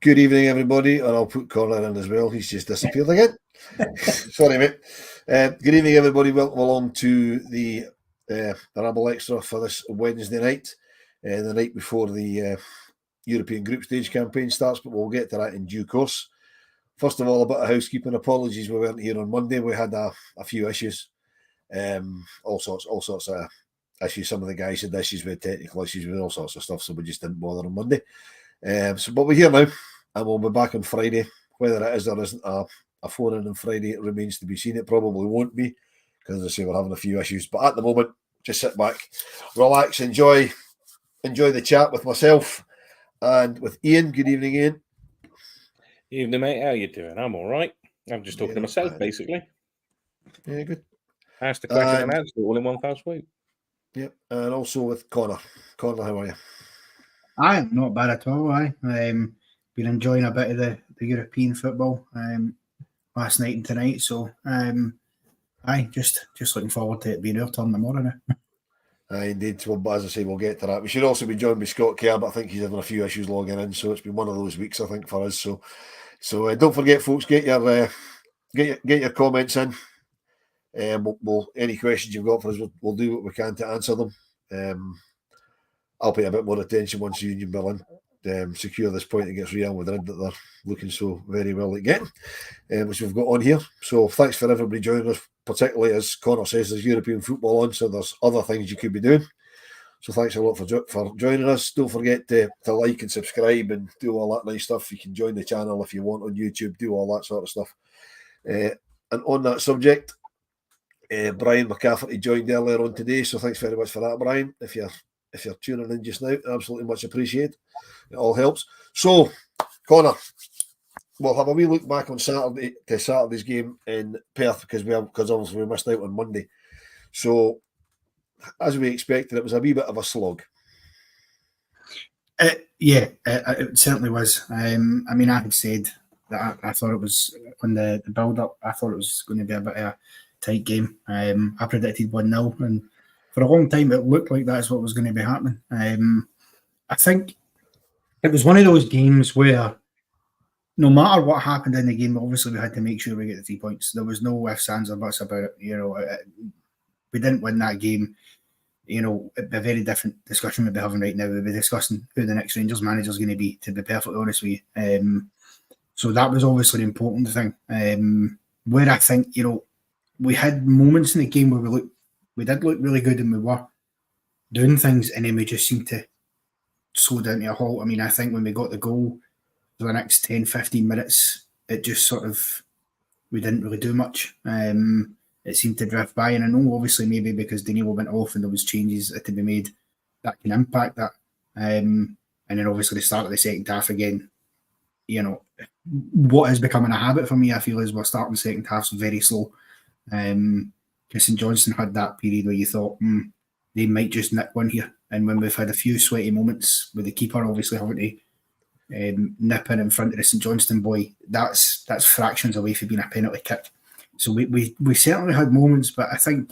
Good evening, everybody, and I'll put Connor in as well. He's just disappeared again. Sorry, mate. Good evening, everybody. Welcome along to the Rabble Extra for this Wednesday night, the night before the European Group Stage campaign starts, but we'll get to that in due course. First of all, a bit of housekeeping. Apologies, we weren't here on Monday. We had a few issues, all sorts of issues. Some of the guys had issues with technical issues with all sorts of stuff, so we just didn't bother on Monday. But we're here now, and we'll be back on Friday. Whether it is or isn't a phone-in on Friday, it remains to be seen. It probably won't be, because as I say, we're having a few issues. But at the moment, just sit back, relax, enjoy the chat with myself and with Ian. Good evening, Ian. Evening, mate. How you doing? I'm all right. I'm just talking to myself, basically. Yeah, good. Asked the question and answered all in one fell swoop. Yep, and also with Connor. Connor, how are you? Aye, not bad at all. Been enjoying a bit of the European football last night and tonight. So just looking forward to it being our turn tomorrow now. Indeed. Well, as I say, we'll get to that. We should also be joined by Scott Kerr, but I think he's having a few issues logging in, so it's been one of those weeks, I think, for us. So don't forget, folks, get your comments in. Any questions you've got for us, we'll do what we can to answer them. I'll pay a bit more attention once Union Berlin secure this point against Real Madrid that they're looking so very well at getting, which we've got on here. So thanks for everybody joining us, particularly as Connor says, there's European football on, so there's other things you could be doing. So thanks a lot for joining us. Don't forget to like and subscribe and do all that nice stuff. You can join the channel if you want on YouTube, do all that sort of stuff. And on that subject, Brian McCafferty joined earlier on today, so thanks very much for that, Brian. If you're tuning in just now, absolutely much appreciated. It all helps. So, Connor, we'll have a wee look back on Saturday's game in Perth because obviously we missed out on Monday. So, as we expected, it was a wee bit of a slog. It certainly was. I had said that I thought it was on the build-up. I thought it was going to be a bit of a tight game. I predicted 1-0, and for a long time, it looked like that's what was going to be happening. I think it was one of those games where no matter what happened in the game, obviously we had to make sure we get the 3 points. There was no ifs, ands, or buts about it. We didn't win that game. A very different discussion we'd be having right now. We'd be discussing who the next Rangers manager is going to be perfectly honest with you. So that was obviously an important thing. Where I think, we had moments in the game where we did look really good and we were doing things, and then we just seemed to slow down to a halt. I think when we got the goal for the next 10, 15 minutes, it just sort of, we didn't really do much. It seemed to drift by, and I know obviously maybe because Danilo went off and there was changes that had to be made, that can impact that. And then obviously the start of the second half again, what is becoming a habit for me, I feel, is we're starting the second half very slow. St Johnstone had that period where you thought they might just nick one here, and when we've had a few sweaty moments with the keeper obviously having to nip in front of the St Johnstone boy, that's fractions away from being a penalty kick. So we certainly had moments, but I think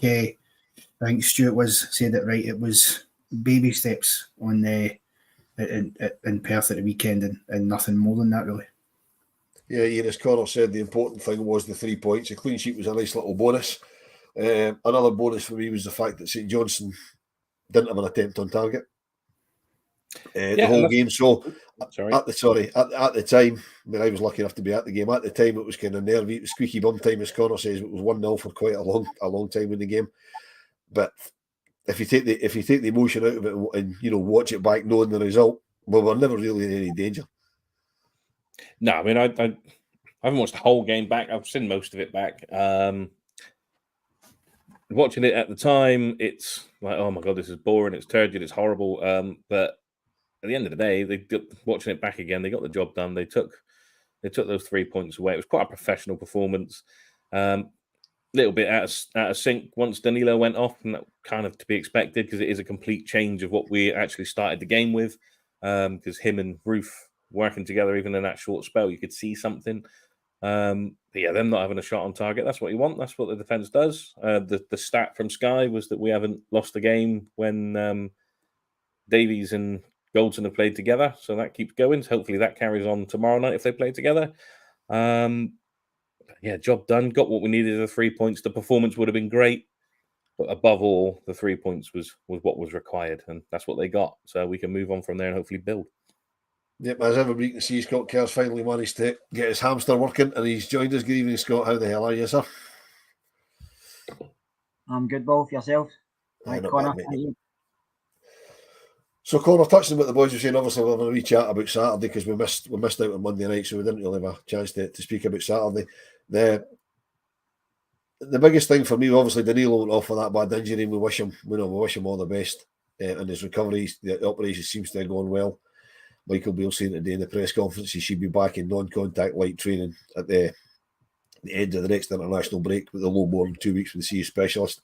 Stuart said it right. It was baby steps on in Perth at the weekend, and nothing more than that really. Yeah, Ian, as Connor said, the important thing was the 3 points. A clean sheet was a nice little bonus. Another bonus for me was the fact that St Johnstone didn't have an attempt on target the whole game. So at the time, I was lucky enough to be at the game. At the time, it was kind of nervy. It was squeaky bum time, as Connor says. It was 1-0 for quite a long time in the game. But if you take the emotion out of it and watch it back, knowing the result, we were never really in any danger. No, I haven't watched the whole game back. I've seen most of it back. Watching it at the time, it's like, oh my God, this is boring. It's turgid. It's horrible. But at the end of the day, watching it back again, they got the job done. They took those 3 points away. It was quite a professional performance. Little bit out of sync once Danilo went off, and that kind of to be expected because it is a complete change of what we actually started the game with. Because him and Roof working together, even in that short spell, you could see something. But yeah, them not having a shot on target, that's what you want. That's what the defence does. The stat from Sky was that we haven't lost a game when Davies and Goldson have played together, so that keeps going. So hopefully that carries on tomorrow night if they play together. Yeah, job done. Got what we needed, the 3 points. The performance would have been great, but above all, the 3 points was what was required, and that's what they got. So we can move on from there and hopefully build. Yep, as everybody can see, Scott Kerr's finally managed to get his hamster working, and he's joined us. Good evening, Scott. How the hell are you, sir? I'm good, Both yourself. Not Connor. bad, mate. So, Connor, touching on what the boys were saying, obviously we're having a wee chat about Saturday because we missed out on Monday night, so we didn't really have a chance to speak about Saturday. The biggest thing for me, obviously, Danilo went off for that bad injury, and we wish him all the best. And his recovery, the operation seems to have gone well. Michael Beale saying today in the press conference he should be back in non-contact light training at the end of the next international break with a low more than 2 weeks with the CE specialist.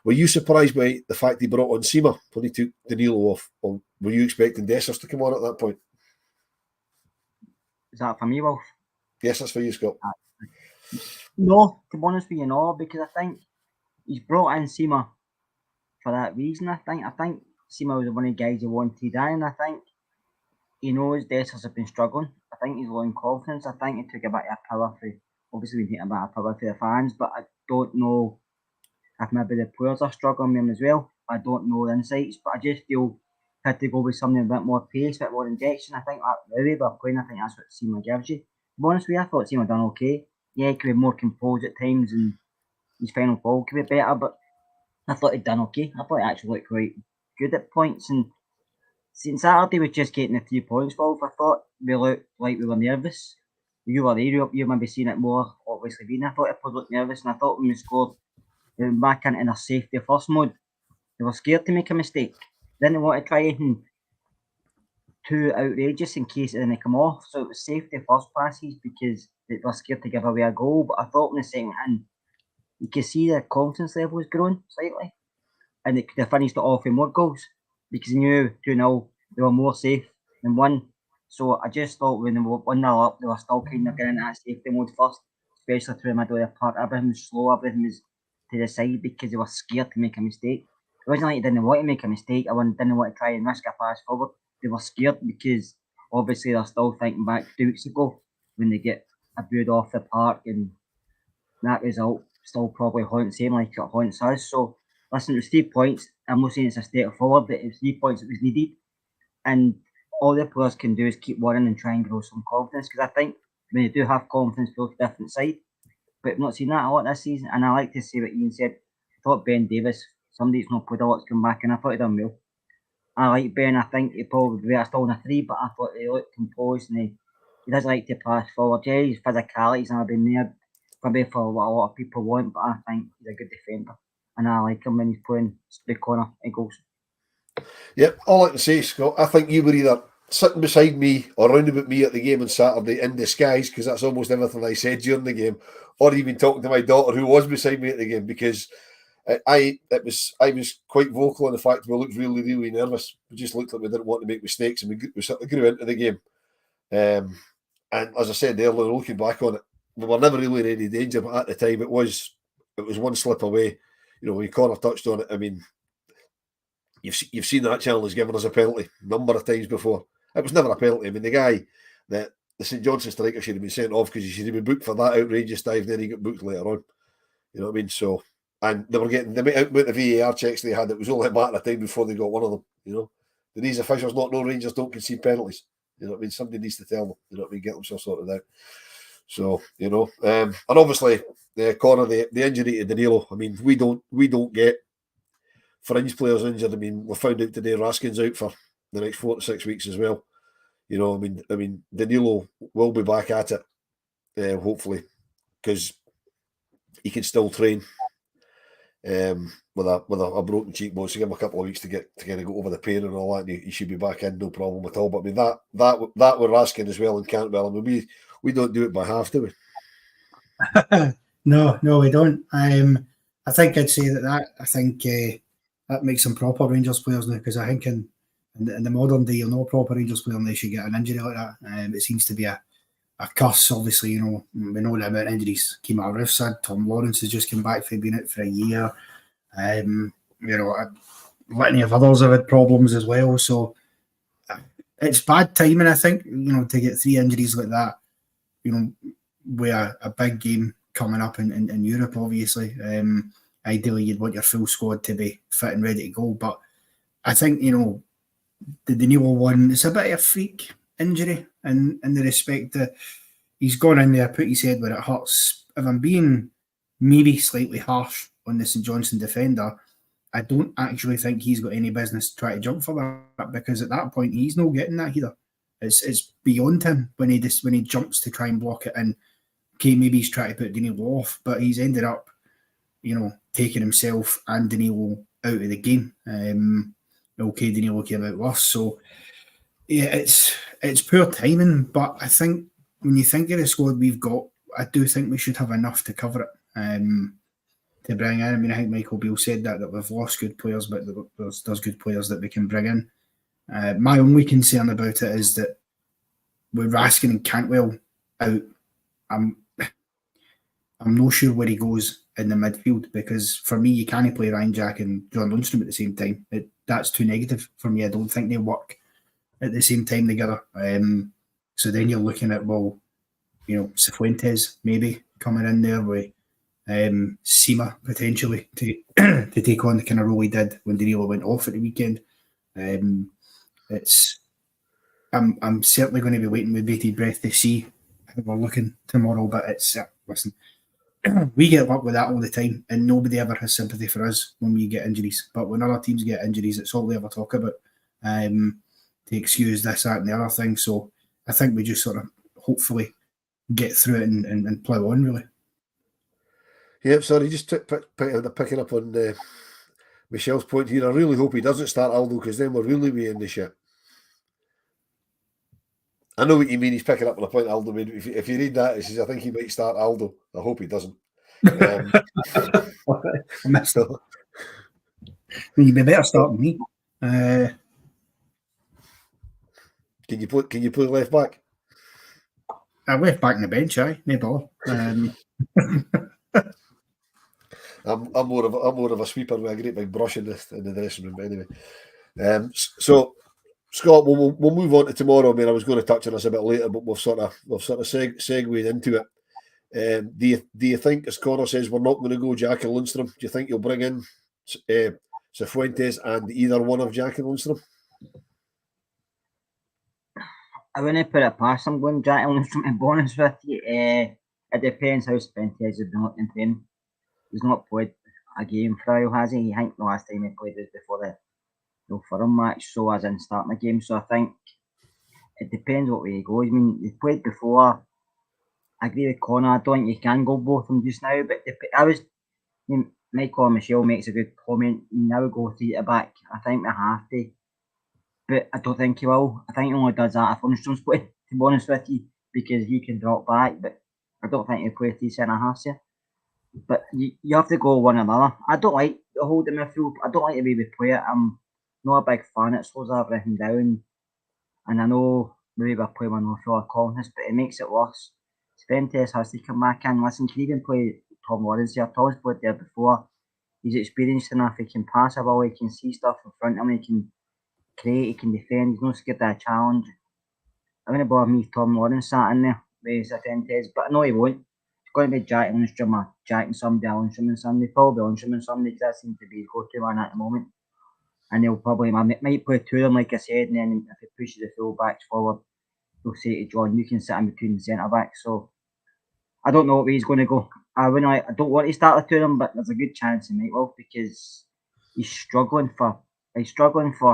Were you surprised by the fact he brought on Sima when he took Danilo off? Or were you expecting Dessers to come on at that point? Is that for me, Wolf? Yes, that's for you, Scott. No, to be honest with you, no, because I think he's brought in Sima for that reason. I think Sima was one of the guys he wanted in, and I think he knows Dessers have been struggling. I think he's low in confidence. I think he took a bit of power for, obviously we need a bit of power for the fans, but I don't know if maybe the players are struggling with him as well. I don't know the insights, but I just feel had to go with something a bit more pace, a bit more injection. I think the way we're playing, I think that's what Sima gives you. To be honest with you, I thought Sima done okay. Yeah, he could be more composed at times and his final ball could be better, but I thought he'd done okay. I thought he actually looked quite good at points, and since Saturday was just getting the 3 points, Wolf, I thought we looked like we were nervous. You were there, you maybe seen it more, obviously being. I thought it looked nervous, and I thought when we scored, we went back into their safety first mode. They were scared to make a mistake. They didn't want to try anything too outrageous in case it didn't come off. So it was safety first passes because they were scared to give away a goal. But I thought when the second in, you could see the confidence level was growing slightly. And they could have finished it off with more goals because they knew 2-0 they were more safe than 1. So I just thought when they were 1-0 up, they were still kind of getting into that safety mode first, especially through the middle of the park. Everything was slow, everything was to the side because they were scared to make a mistake. It wasn't like they didn't want to make a mistake, or didn't want to try and risk a pass forward. They were scared because obviously they're still thinking back 2 weeks ago when they get a booed off the park, and that result still probably haunts them like it haunts us. So listen, it was 3 points. I'm not saying it's a step forward, but it was 3 points that was needed. And all the players can do is keep winning and try and grow some confidence, because I think when they do have confidence, they'll a different side. But I've not seen that a lot this season. And I like to see what Ian said. I thought Ben Davis, somebody that's not played a lot's come back, and I thought he done well. I like Ben. I think he probably would be still on a 3, but I thought he looked composed and he does like to pass forward. Yeah, his physicality's never been there, maybe for what a lot of people want, but I think he's a good defender. And I like him when he's playing the corner and goals. Yep, all I can say, Scott, I think you were either sitting beside me or round about me at the game on Saturday in disguise, because that's almost everything I said during the game, or even talking to my daughter who was beside me at the game, because I was quite vocal in the fact we looked really, really nervous. We just looked like we didn't want to make mistakes, and we sort of grew into the game. And as I said earlier, looking back on it, we were never really in any danger, but at the time it was one slip away. You know, when Connor touched on it, I mean, you've seen that challenge given us a penalty a number of times before. It was never a penalty. I mean, the guy that the St Johnstone striker should have been sent off because he should have been booked for that outrageous dive. Then he got booked later on. You know what I mean? So, and they were getting the amount of VAR checks they had. It was only a matter of time before they got one of them. You know, these officials not know Rangers don't concede penalties. You know what I mean? Somebody needs to tell them. You know what I mean? Get themselves sorted out. So, you know, and obviously Connor, the injury to Danilo. I mean, we don't get fringe players injured. I mean, we found out today Raskin's out for the next 4 to 6 weeks as well. You know, I mean, Danilo will be back at it, hopefully, because he can still train with a broken cheekbone. So give him a couple of weeks to kind of go over the pain and all that. And he should be back in, no problem at all. But I mean, that with Raskin as well and Cantwell. I mean, we don't do it by half, do we? No, we don't. I think I'd say that. I think that makes them proper Rangers players now, because I think in the modern day, you're not a proper Rangers player unless you get an injury like that. It seems to be a curse, obviously. You know, we know the amount of injuries Kemar Roof's had. Tom Lawrence has just come back from being out for a year. You know, litany of others have had problems as well. So it's bad timing, I think, to get 3 injuries like that, with a big game coming up in Europe, obviously. Ideally, you'd want your full squad to be fit and ready to go. But I think, the Danilo one, it's a bit of a freak injury in the respect that he's gone in there, put his head where it hurts. If I'm being maybe slightly harsh on the St Johnstone defender, I don't actually think he's got any business to try to jump for that, because at that point he's not getting that either. It's beyond him when he jumps to try and block it in. Okay, maybe he's trying to put Danilo off, but he's ended up, taking himself and Danilo out of the game. Okay, Danilo came out worse, so yeah, it's poor timing. But I think when you think of the squad we've got, I do think we should have enough to cover it. To bring in. I mean, I think Michael Beale said that we've lost good players, but there's good players that we can bring in. My only concern about it is that with Raskin and Cantwell out, I'm not sure where he goes in the midfield, because for me, you can't play Ryan Jack and John Lundstram at the same time. That's too negative for me. I don't think they work at the same time together. So then you're looking at, Cifuentes maybe coming in there with Sima potentially to take on the kind of role he did when Danilo went off at the weekend. I'm certainly going to be waiting with bated breath to see how we're looking tomorrow. But it's listen, we get luck with that all the time, and nobody ever has sympathy for us when we get injuries. But when other teams get injuries, it's all they ever talk about, to excuse this, that, and the other thing. So I think we just sort of hopefully get through it and plough on, really. Yeah, sorry, just picking up on Michelle's point here. I really hope he doesn't start Aldo, because then we're really way in the shit. I know what you mean. He's picking up on a point Aldo made. If you read that, it says, I think he might start Aldo. I hope he doesn't. I missed it. You'd be better starting me. Can you play left back? I left back in the bench, no bother. I'm more of a sweeper with a great big brush in the dressing room. But anyway, so Scott, we'll move on to tomorrow. I mean, I was going to touch on this a bit later, but we've sort of segued into it. Do you think, as Connor says, we're not going to go Jack and Lundstram? Do you think you'll bring in Cifuentes and either one of Jack and Lundstram? I wouldn't put it past him going Jack and Lundstram, to be honest with you. It depends how Cifuentes has been looking for him. He's not played a game for a while, has he? I think the last time he played was before the Fulham match, so as in starting the game. So I think it depends what way he goes. I mean, he's played before. I agree with Connor. I don't think you can go both of them just now. But Michael and Michelle makes a good comment. You now go 3 at the back. I think we have to. But I don't think he will. I think he only does that if Lundstram's playing, to be honest with you, because he can drop back. But I don't think he'll play 3 centre-halves here. But you have to go one or another. I don't like the holding midfield. I don't like the way we play it. I'm not a big fan. It slows everything down. And I know maybe we're playing with no full of confidence, but it makes it worse. Cifuentes has to come back in. Listen, can even play Tom Lawrence here? Tom's played there before. He's experienced enough. He can pass a ball. He can see stuff in front of him. He can create. He can defend. He's not scared of a challenge. I wouldn't bother me if Tom Lawrence sat in there with Cifuentes, but I know he won't. Going to be Jack and Lundstram, or Jack and somebody, Lundstram and somebody, probably Lundstram and somebody, because that seems to be his go-to man at the moment. And they'll probably might play 2 of them, like I said, and then if he pushes the full backs forward, they'll say to John, you can sit in between the centre backs. So I don't know what way he's going to go. I don't want to start the 2 of them, but there's a good chance he might well, because he's struggling for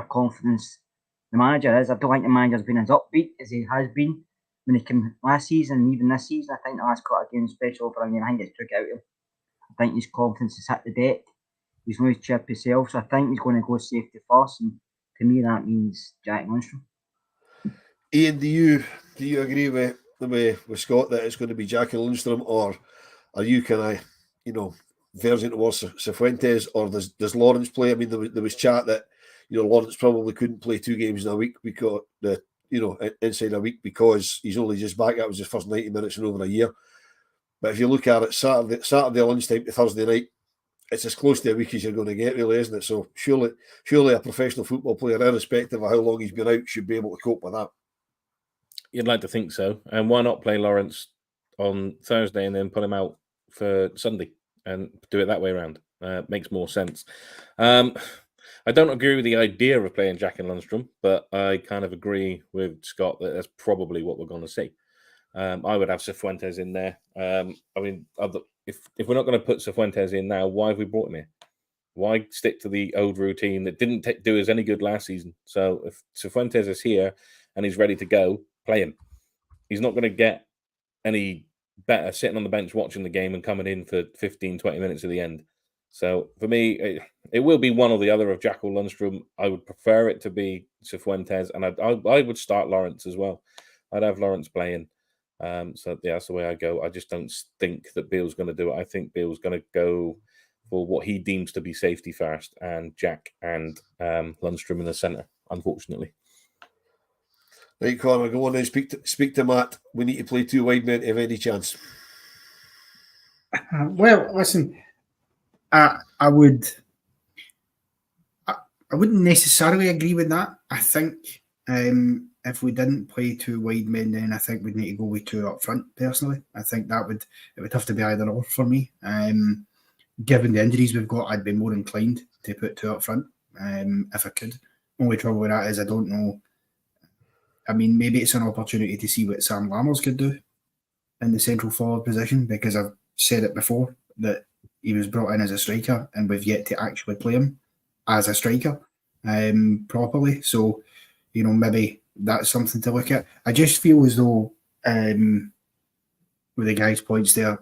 confidence. The manager is. I don't think the manager's been as upbeat as he has been when he came last season, and even this season. I think the last couple of games, special for him, I think it's took out of him. I think his confidence has hit the deck. He's not chip himself, so I think he's going to go safety first, and to me that means Jack Lundstram. Ian, do you agree with Scott that it's going to be Jack and Lundstram, or are you kind of verging towards Cifuentes, or does Lawrence play? I mean, there was chat that Lawrence probably couldn't play 2 games in a week because inside a week, because he's only just back. That was his first 90 minutes in over a year. But if you look at it, Saturday lunchtime to Thursday night, it's as close to a week as you're going to get, really, isn't it? So surely a professional football player, irrespective of how long he's been out, should be able to cope with that. You'd like to think so. And why not play Lawrence on Thursday and then put him out for Sunday and do it that way around? Makes more sense. I don't agree with the idea of playing Jack and Lundstrom, but I kind of agree with Scott that that's probably what we're going to see. I would have Cifuentes in there. If we're not going to put Cifuentes in now, why have we brought him here? Why stick to the old routine that didn't do us any good last season? So if Cifuentes is here and he's ready to go, play him. He's not going to get any better sitting on the bench watching the game and coming in for 15, 20 minutes at the end. So for me, it will be one or the other of Jack or Lundstrom. I would prefer it to be Cifuentes, and I would start Lawrence as well. I'd have Lawrence playing. So yeah, that's the way I go. I just don't think that Beale's going to do it. I think Beale's going to go for what he deems to be safety first, and Jack and Lundstrom in the centre, unfortunately. Right, Connor, go on and speak to Matt. We need to play 2 wide men to have any chance. Well, listen, I wouldn't necessarily agree with that. I think if we didn't play 2 wide men, then I think we'd need to go with 2 up front. Personally, I think it would have to be either or for me. Given the injuries we've got, I'd be more inclined to put 2 up front if I could. Only trouble with that is I don't know. I mean, maybe it's an opportunity to see what Sam Lammers could do in the central forward position, because I've said it before that he was brought in as a striker and we've yet to actually play him as a striker properly. So, maybe that's something to look at. I just feel as though, with the guy's points there,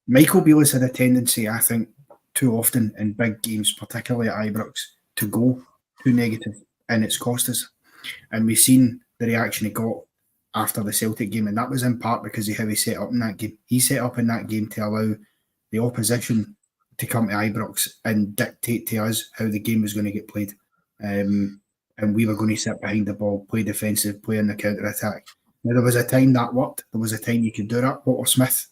Michael Beale has had a tendency, I think, too often in big games, particularly at Ibrox, to go too negative, and it's cost us. And we've seen the reaction he got after the Celtic game, and that was in part because of how he set up in that game. He set up in that game to allow the opposition to come to Ibrox and dictate to us how the game was going to get played. And we were going to sit behind the ball, play defensive, play in the counter-attack. Now, there was a time that worked. There was a time you could do that. Walter Smith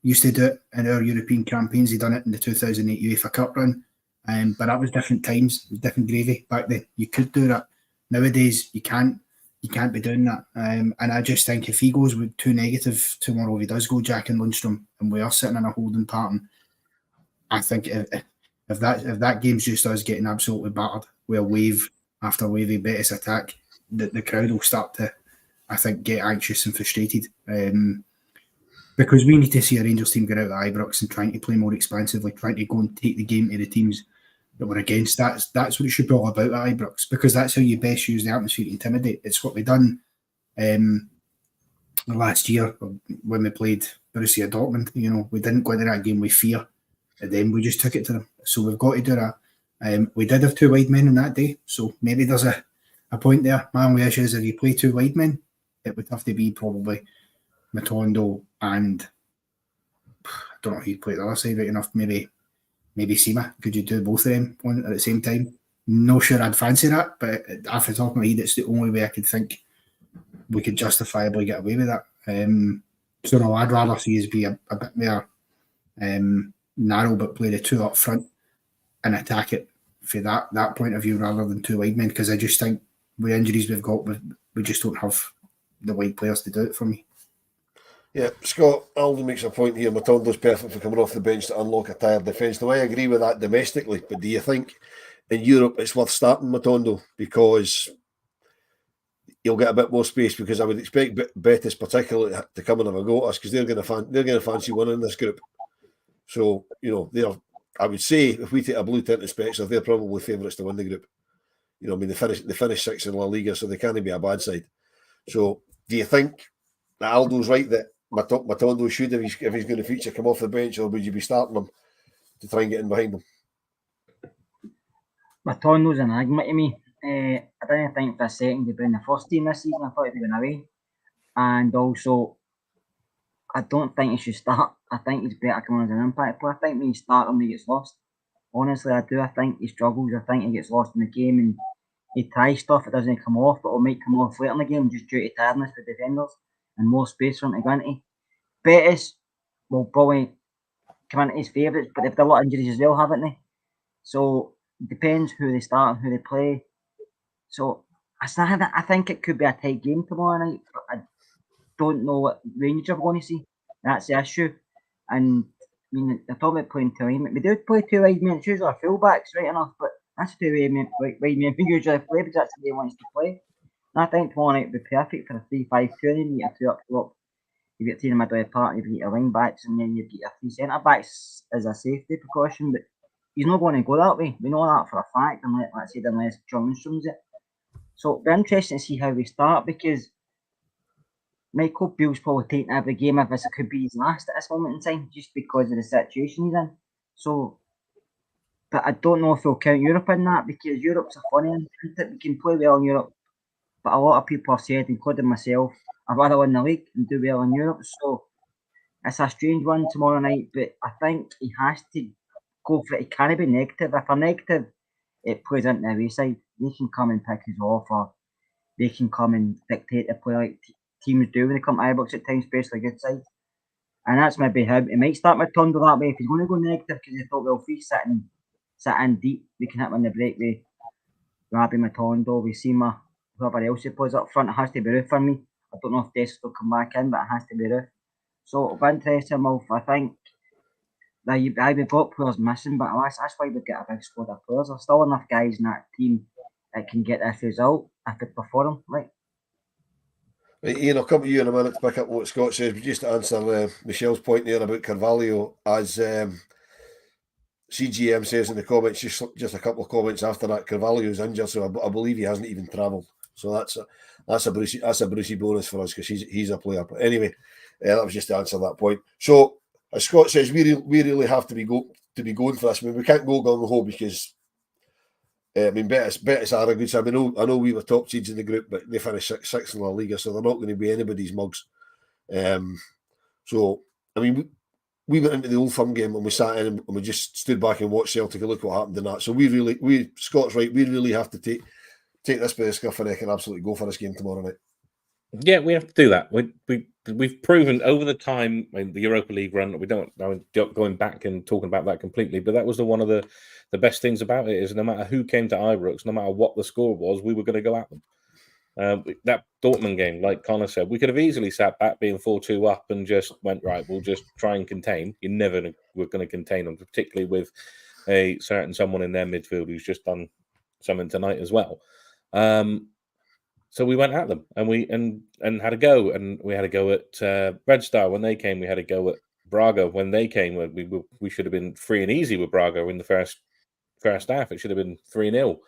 used to do it in our European campaigns. He done it in the 2008 UEFA Cup run. But that was different times, different gravy back then. You could do that. Nowadays, you can't be doing that. And I just think if he goes with 2 negative tomorrow, if he does go Jack and Lundstrom, and we are sitting in a holding pattern, I think if that game's just us getting absolutely battered with a wave after wave of Betis attack, the crowd will start to, I think, get anxious and frustrated. Because we need to see a Rangers team get out of Ibrox and trying to play more expansively, trying to go and take the game to the teams that we're against. That's what it should be all about at Ibrox, because that's how you best use the atmosphere to intimidate. It's what we done last year when we played Borussia Dortmund. We didn't go into that game with fear, and then we just took it to them. So we've got to do that. We did have 2 wide men on that day, so maybe there's a point there. My only issue is if you play 2 wide men, it would have to be probably Matondo and I don't know who you'd play the other side right enough. Maybe Sima. Could you do both of them at the same time? No sure I'd fancy that, but after the top of my head, it's the only way I could think we could justifiably get away with that. So no, I'd rather see us be a bit more narrow, but play the 2 up front and attack it for that point of view rather than 2 wide men, because I just think with injuries we've got, we just don't have the wide players to do it for me. Yeah, Scott, Alden makes a point here. Matondo's perfect for coming off the bench to unlock a tired defence. Now, I agree with that domestically, but do you think in Europe it's worth starting Matondo? Because you'll get a bit more space, because I would expect Betis particularly to come and have a go at us, because they're going to fancy winning this group. So, I would say if we take a blue tint perspective, they're probably favourites to win the group. They finished 6th in La Liga, so they can't be a bad side. So, do you think that Aldo's right that Matondo should, if he's going to feature, come off the bench, or would you be starting him to try and get in behind him? Matondo's an enigma to me. I didn't think for a second he'd be in the first team this season. I thought he'd been away. And also, I don't think he should start. I think he's better coming as an impact player. I think when you start him, he gets lost. Honestly, I do. I think he struggles. I think he gets lost in the game, and he tries stuff that doesn't come off, but it might come off later in the game just due to tiredness with defenders and more space for him to go into. Betis will probably come into his favourites, but they've had a lot of injuries as well, haven't they? So it depends who they start and who they play. So I think it could be a tight game tomorrow night, but I don't know what Rangers are going to see. That's the issue. And I mean, they're talking about playing two wide. We do play two wide men. It's usually our fullbacks, right enough, but that's two wide men we usually play because that's the way he wants to play. And I think tomorrow night would be perfect for a 3-5-2, and then you get two up top. You get three in the middle of the park, you get your wing backs, and then you get your three centre backs as a safety precaution. But he's not going to go that way. We know that for a fact, unless John Lundstrom's it. So it'll be interesting to see how we start, because Michael Beale's probably taking every game if this could be his last at this moment in time, just because of the situation he's in. So, but I don't know if he'll count Europe in that, because Europe's a funny one, isn't it? We can play well in Europe, but a lot of people have said, including myself, I'd rather win the league and do well in Europe. So it's a strange one tomorrow night, but I think he has to go for it. He can't be negative. If I'm negative, it plays into the wayside. They can come and pick us off, or they can come and dictate the play like teams do when they come to Ibrox at times, especially good sides. And that's maybe him. He might start with Tondo that way if he's going to go negative, because he thought, well, if we sit in deep, we can hit him in the break with Rabbe, Matondo, with Seema, whoever else he plays up front. It has to be Ruth for me. I don't know if Des will come back in, but it has to be Ruth. So it'll be interesting, Wolf. I think that we've got players missing, but that's why we've got a big squad of players. There's still enough guys in that team that can get this result if they perform right. Right, Ian, I'll come to you in a minute to pick up what Scott says, but just to answer Michelle's point there about Carvalho, as CGM says in the comments, just a couple of comments after that, Carvalho's injured, so I believe he hasn't even travelled. So that's a Brucey bonus for us, because he's a player. But anyway, that was just to answer that point. So as Scott says, we really have to be going for this. I mean, we can't go gung ho, because I mean, Betis are a good side. I know we were top seeds in the group, but they finished sixth in La Liga, so they're not going to be anybody's mugs. So I mean, we went into the Old Firm game and we sat in and we just stood back and watched Celtic and look what happened in that. So Scott's right, we really have to take this by the scruff of the neck and absolutely go for this game tomorrow night. Yeah, we have to do that. We've proven over the time in the Europa League run. We don't going back and talking about that completely, but that was one of the best things about it, is no matter who came to Ibrox, no matter what the score was, we were going to go at them. That Dortmund game, like Connor said, we could have easily sat back being 4-2 up and just went, right, we'll just try and contain. You never were going to contain them, particularly with a certain someone in their midfield who's just done something tonight as well. So we went at them and had a go, and we had a go at Red Star when they came. We had a go at Braga when they came. We should have been free and easy with Braga in the first half. It should have been 3-0,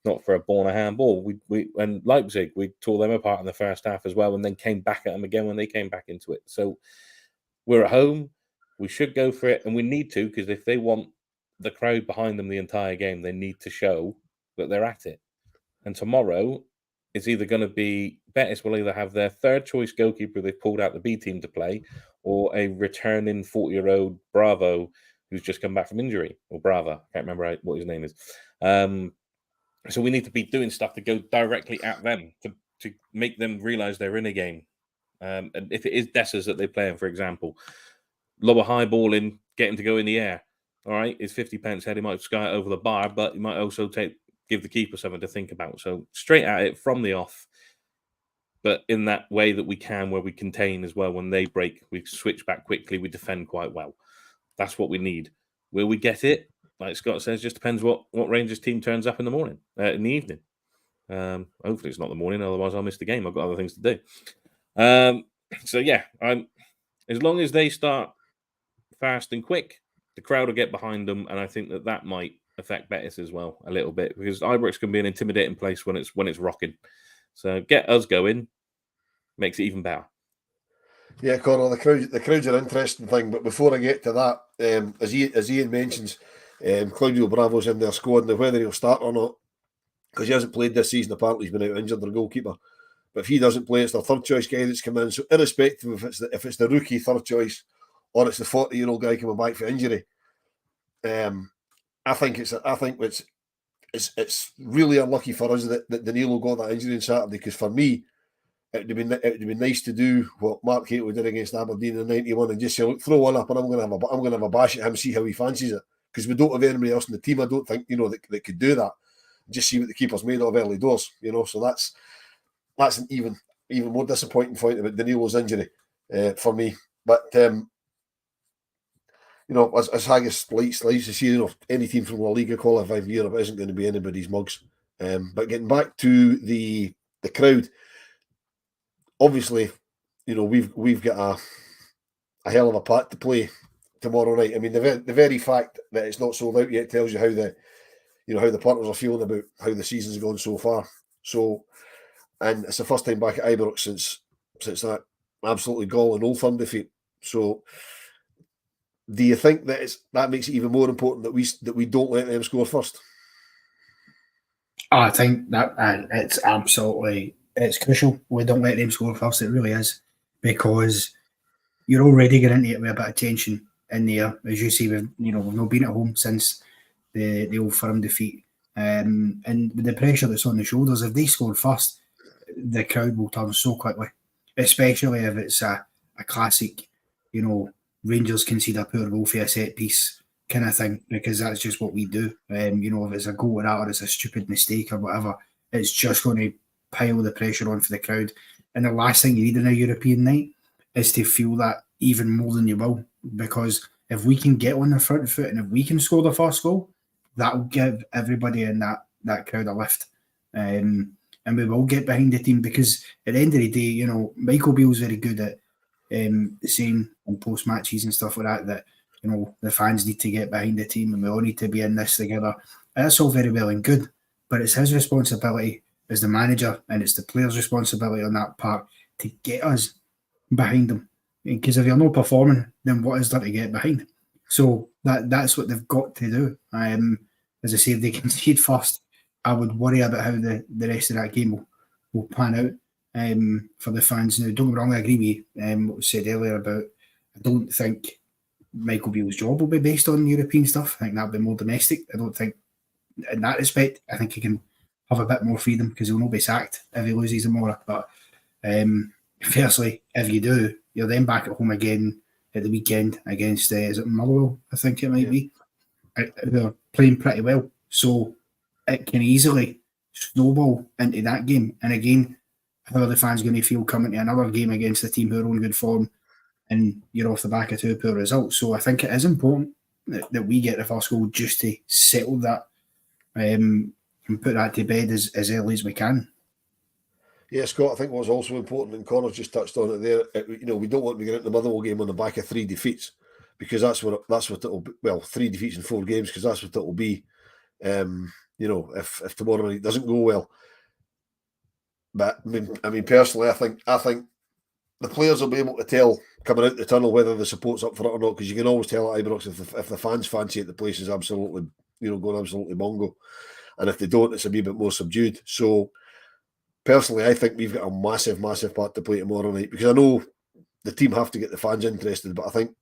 not for a ball and a handball. We and Leipzig, we tore them apart in the first half as well, and then came back at them again when they came back into it. So we're at home. We should go for it, and we need to, because if they want the crowd behind them the entire game, they need to show that they're at it. And tomorrow, it's either going to be Betis will either have their third choice goalkeeper they've pulled out the B team to play, or a returning 40-year-old Bravo who's just come back from injury, or Brava. I can't remember what his name is. So we need to be doing stuff to go directly at them to make them realise they're in a game. And if it is Dessers that they're playing, for example, lower high ball in, get him to go in the air. All right, it's 50 pence head. He might sky it over the bar, but he might also give the keeper something to think about. So straight at it from the off, but in that way that we can, where we contain as well. When they break, we switch back quickly. We defend quite well. That's what we need. Will we get it? Like Scott says, just depends what Rangers team turns up in the morning, in the evening. Hopefully it's not the morning, otherwise I'll miss the game. I've got other things to do. So yeah, as long as they start fast and quick, the crowd will get behind them, and I think that might affect Betis as well a little bit, because Ibrox can be an intimidating place when it's rocking. So get us going makes it even better. Yeah, Connor, the crowd's an interesting thing, but before I get to that, as Ian mentions, Claudio Bravo's in their squad. Now, whether he'll start or not, because he hasn't played this season, apparently he's been out injured, their goalkeeper. But if he doesn't play, it's their third choice guy that's come in. So irrespective if it's the rookie third choice or it's the 40-year-old guy coming back for injury, I think it's really unlucky for us that Danilo got that injury on Saturday, because for me, it would have been nice to do what Mark Cato did against Aberdeen in '91 and just say, look, throw one up and I'm going to have a bash at him, see how he fancies it, because we don't have anybody else in the team. I don't think that could do that. Just see what the keeper's made of early doors, So that's an even more disappointing point about Danilo's injury for me. But as Haggis likes to see, any team from La Liga qualifying for Europe isn't going to be anybody's mugs. But getting back to the crowd, obviously, we've got a hell of a part to play tomorrow night. I mean, the very fact that it's not sold out yet tells you how the partners are feeling about how the season's gone so far. So, and it's the first time back at Ibrox since that absolutely galling Old Firm defeat. So, do you think that makes it even more important that we don't let them score first? I think that it's crucial. We don't let them score first. It really is, because you're already getting into it with a bit of tension in there. As you say, we've not been at home since the Old Firm defeat, and with the pressure that's on the shoulders, if they score first, the crowd will turn so quickly, especially if it's a classic, Rangers concede a poor goal for a set piece kind of thing, because that's just what we do. If it's a goal or that, or it's a stupid mistake or whatever, it's just going to pile the pressure on for the crowd. And the last thing you need in a European night is to feel that even more than you will, because if we can get on the front foot and if we can score the first goal, that will give everybody in that crowd a lift. And we will get behind the team, because at the end of the day, Michael Beale's very good at saying on post matches and stuff like that the fans need to get behind the team and we all need to be in this together. That's all very well and good, but it's his responsibility as the manager and it's the players' responsibility on that part to get us behind them. Because if you're not performing, then what is there to get behind? So that's what they've got to do. As I say, if they concede first, I would worry about how the rest of that game will pan out for the fans. Now, don't get me wrong, I agree with what was said earlier about, I don't think Michael Beale's job will be based on European stuff. I think that'll be more domestic. I don't think, in that respect, I think he can have a bit more freedom because he'll not be sacked if he loses tomorrow. But firstly, if you do, you're then back at home again at the weekend against, is it Motherwell? I think it might be. They're playing pretty well. So it can easily snowball into that game. And again, how are the fans going to feel coming to another game against a team who are on good form and you're off the back of two poor results? So I think it is important that we get the first goal just to settle that and put that to bed as early as we can. Yeah, Scott, I think what's also important, and Connor's just touched on it there, we don't want to get into the Motherwell game on the back of 3 defeats, because that's what it'll be. Well, 3 defeats in 4 games, because that's what it'll be. If tomorrow night doesn't go well. But I mean, personally, I think the players will be able to tell coming out the tunnel whether the support's up for it or not, because you can always tell at Ibrox if the fans fancy it, the place is absolutely, going absolutely bongo, and if they don't, it's a wee bit more subdued. So personally, I think we've got a massive, massive part to play tomorrow night, because I know the team have to get the fans interested, but I think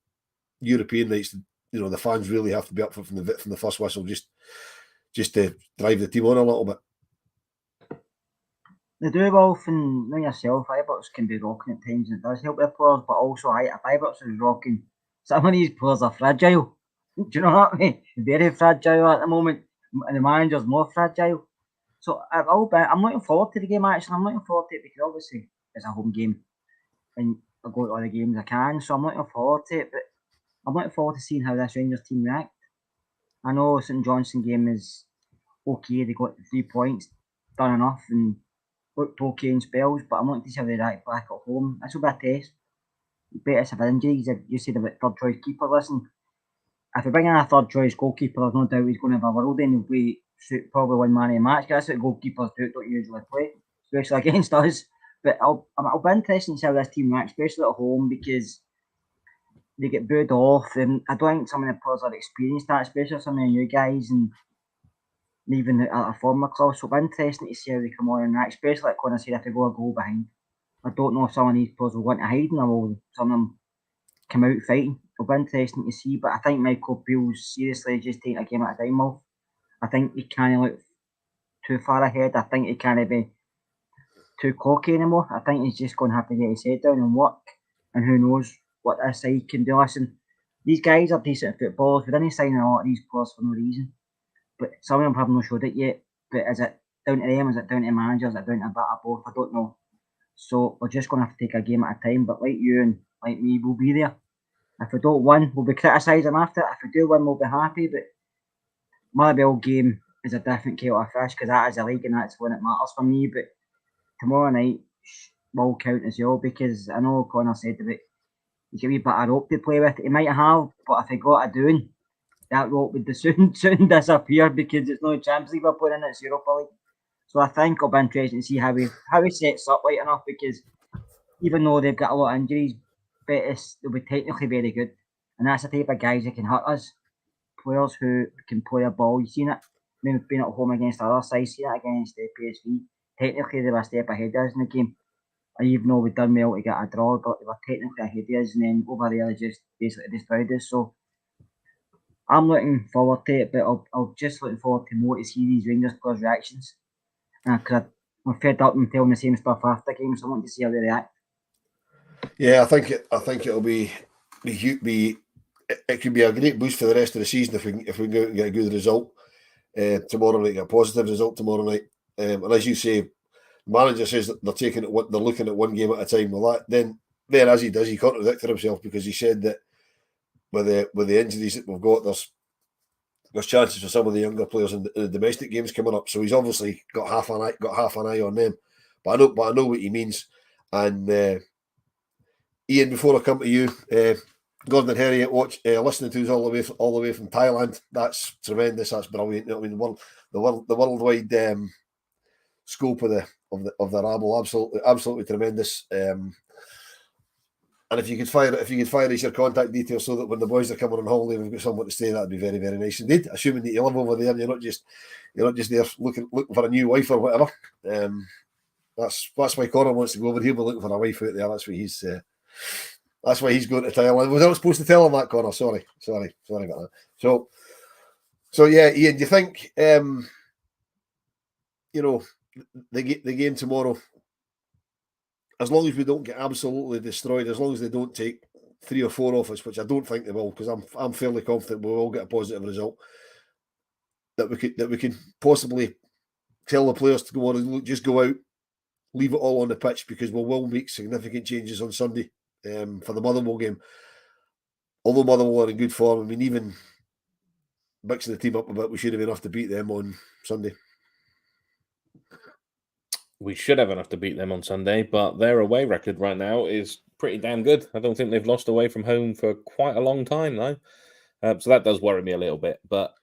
European nights, the fans really have to be up for from the first whistle, just to drive the team on a little bit. They do, Wolf, and know yourself, Ibrox can be rocking at times, and it does help their players, but also if Ibrox is rocking, some of these players are fragile. Do you know what I mean? Very fragile at the moment, and the manager's more fragile. So I'm looking forward to the game, actually. I'm looking forward to it because obviously it's a home game and I go to all the games I can, so I'm looking forward to it, but I'm looking forward to seeing how this Rangers team react. I know St Johnstone game is okay, they got the 3 points, done enough, and looked okay in spells, but I'm looking to see how they react back at home. This will be a test. Betis have injuries. You said about third choice keeper. Listen, if we bring in a third choice goalkeeper, there's no doubt he's going to have a world in. He'll be probably one man in a match. That's what goalkeepers don't usually play, especially against us. But I'll be interested to see how this team reacts, especially at home, because they get booed off, and I don't think some of the players are experienced that, especially some of you guys, and even at a former club. So it'll be interesting to see how they come on and react, especially like Connor said, if they go a goal behind. I don't know if some of these players will want to hide or will some of them come out fighting. It'll be interesting to see, but I think Michael Beale's seriously just taking a game at a time off. I think he can't look too far ahead. I think he can't be too cocky anymore. I think he's just going to have to get his head down and work. And who knows what this side can do. Listen, these guys are decent footballers. We didn't sign a lot of these players for no reason. But some of them have not showed it yet. But is it down to them? Is it down to managers? Is it down to a bit of both? I don't know. So we're just going to have to take a game at a time. But like you and like me, we'll be there. If we don't win, we'll be criticising after it. If we do win, we'll be happy. But Motherwell game is a different kettle of fish because that is a league and that's when it matters for me. But tomorrow night will count as well because I know Connor said that he's got a wee bit of rope to play with. He might have, but if he got a doing, that rope would soon disappear because it's not Champions League we're playing in, it's Europa League. So I think it'll be interesting to see how he sets up right enough because even though they've got a lot of injuries, Betis, they'll be technically very good. And that's the type of guys that can hurt us. Players who can play a ball. You've seen it. They've been at home against the other side, seen it against the PSV. Technically, they were a step ahead of us in the game. Even though we've done well to get a draw, but they were technically ahead of us, and then over there they just basically destroyed us. So I'm looking forward to it, but I'll just looking forward to more to see these Rangers players' reactions. Because we're fed up and telling the same stuff after games, so I want to see how they react. Yeah, I think it'll be it could be a great boost for the rest of the season if we go out and get a good result tomorrow night, get a positive result tomorrow night. And as you say, the manager says that they're looking at one game at a time. Well, then as he does, he contradicted himself because he said that with the injuries that we've got, there's chances for some of the younger players in the domestic games coming up. So he's obviously got half an eye on them. But I know what he means. And Ian, before I come to you, Gordon and Harriet listening to us all the way from Thailand. That's tremendous. That's brilliant. You know what I mean, the worldwide scope of the Rabble, absolutely tremendous. And if you could fire us your contact details so that when the boys are coming on holiday, we've got someone to stay. That'd be very, very nice indeed. Assuming that you live over there and you're not just there looking for a new wife or whatever. That's why Connor wants to go over here. We're looking for a wife out there. That's why he's going to Thailand. Was I not supposed to tell him that, Connor? Sorry about that. So yeah, Ian, do you think the game tomorrow, as long as we don't get absolutely destroyed, as long as they don't take 3 or 4 off us, which I don't think they will, because I'm fairly confident we'll all get a positive result, that we can possibly tell the players to go on and just go out, leave it all on the pitch, because we will make significant changes on Sunday for the Motherwell game. Although Motherwell are in good form, I mean, even mixing the team up a bit, we should have enough to beat them on Sunday. We should have enough to beat them on Sunday, but their away record right now is pretty damn good. I don't think they've lost away from home for quite a long time, though. So that does worry me a little bit. But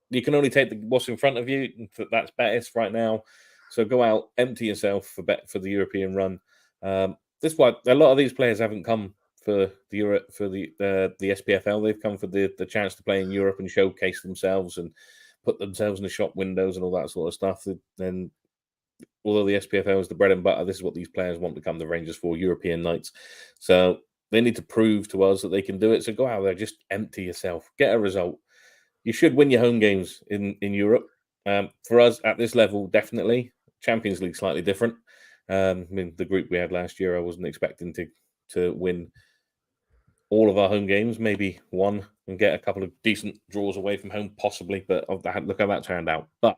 you can only take what's in front of you. That's Betis right now. So go out, empty yourself for the European run. This is why a lot of these players haven't come for the SPFL. They've come for the chance to play in Europe and showcase themselves and put themselves in the shop windows and all that sort of stuff. Then, although the SPFL is the bread and butter, this is what these players want to come to Rangers for, European nights. So they need to prove to us that they can do it. So go out there, just empty yourself, get a result. You should win your home games in Europe. For us at this level, definitely. Champions League slightly different. I mean, the group we had last year, I wasn't expecting to win all of our home games, maybe one, and get a couple of decent draws away from home, possibly. But look how that turned out. But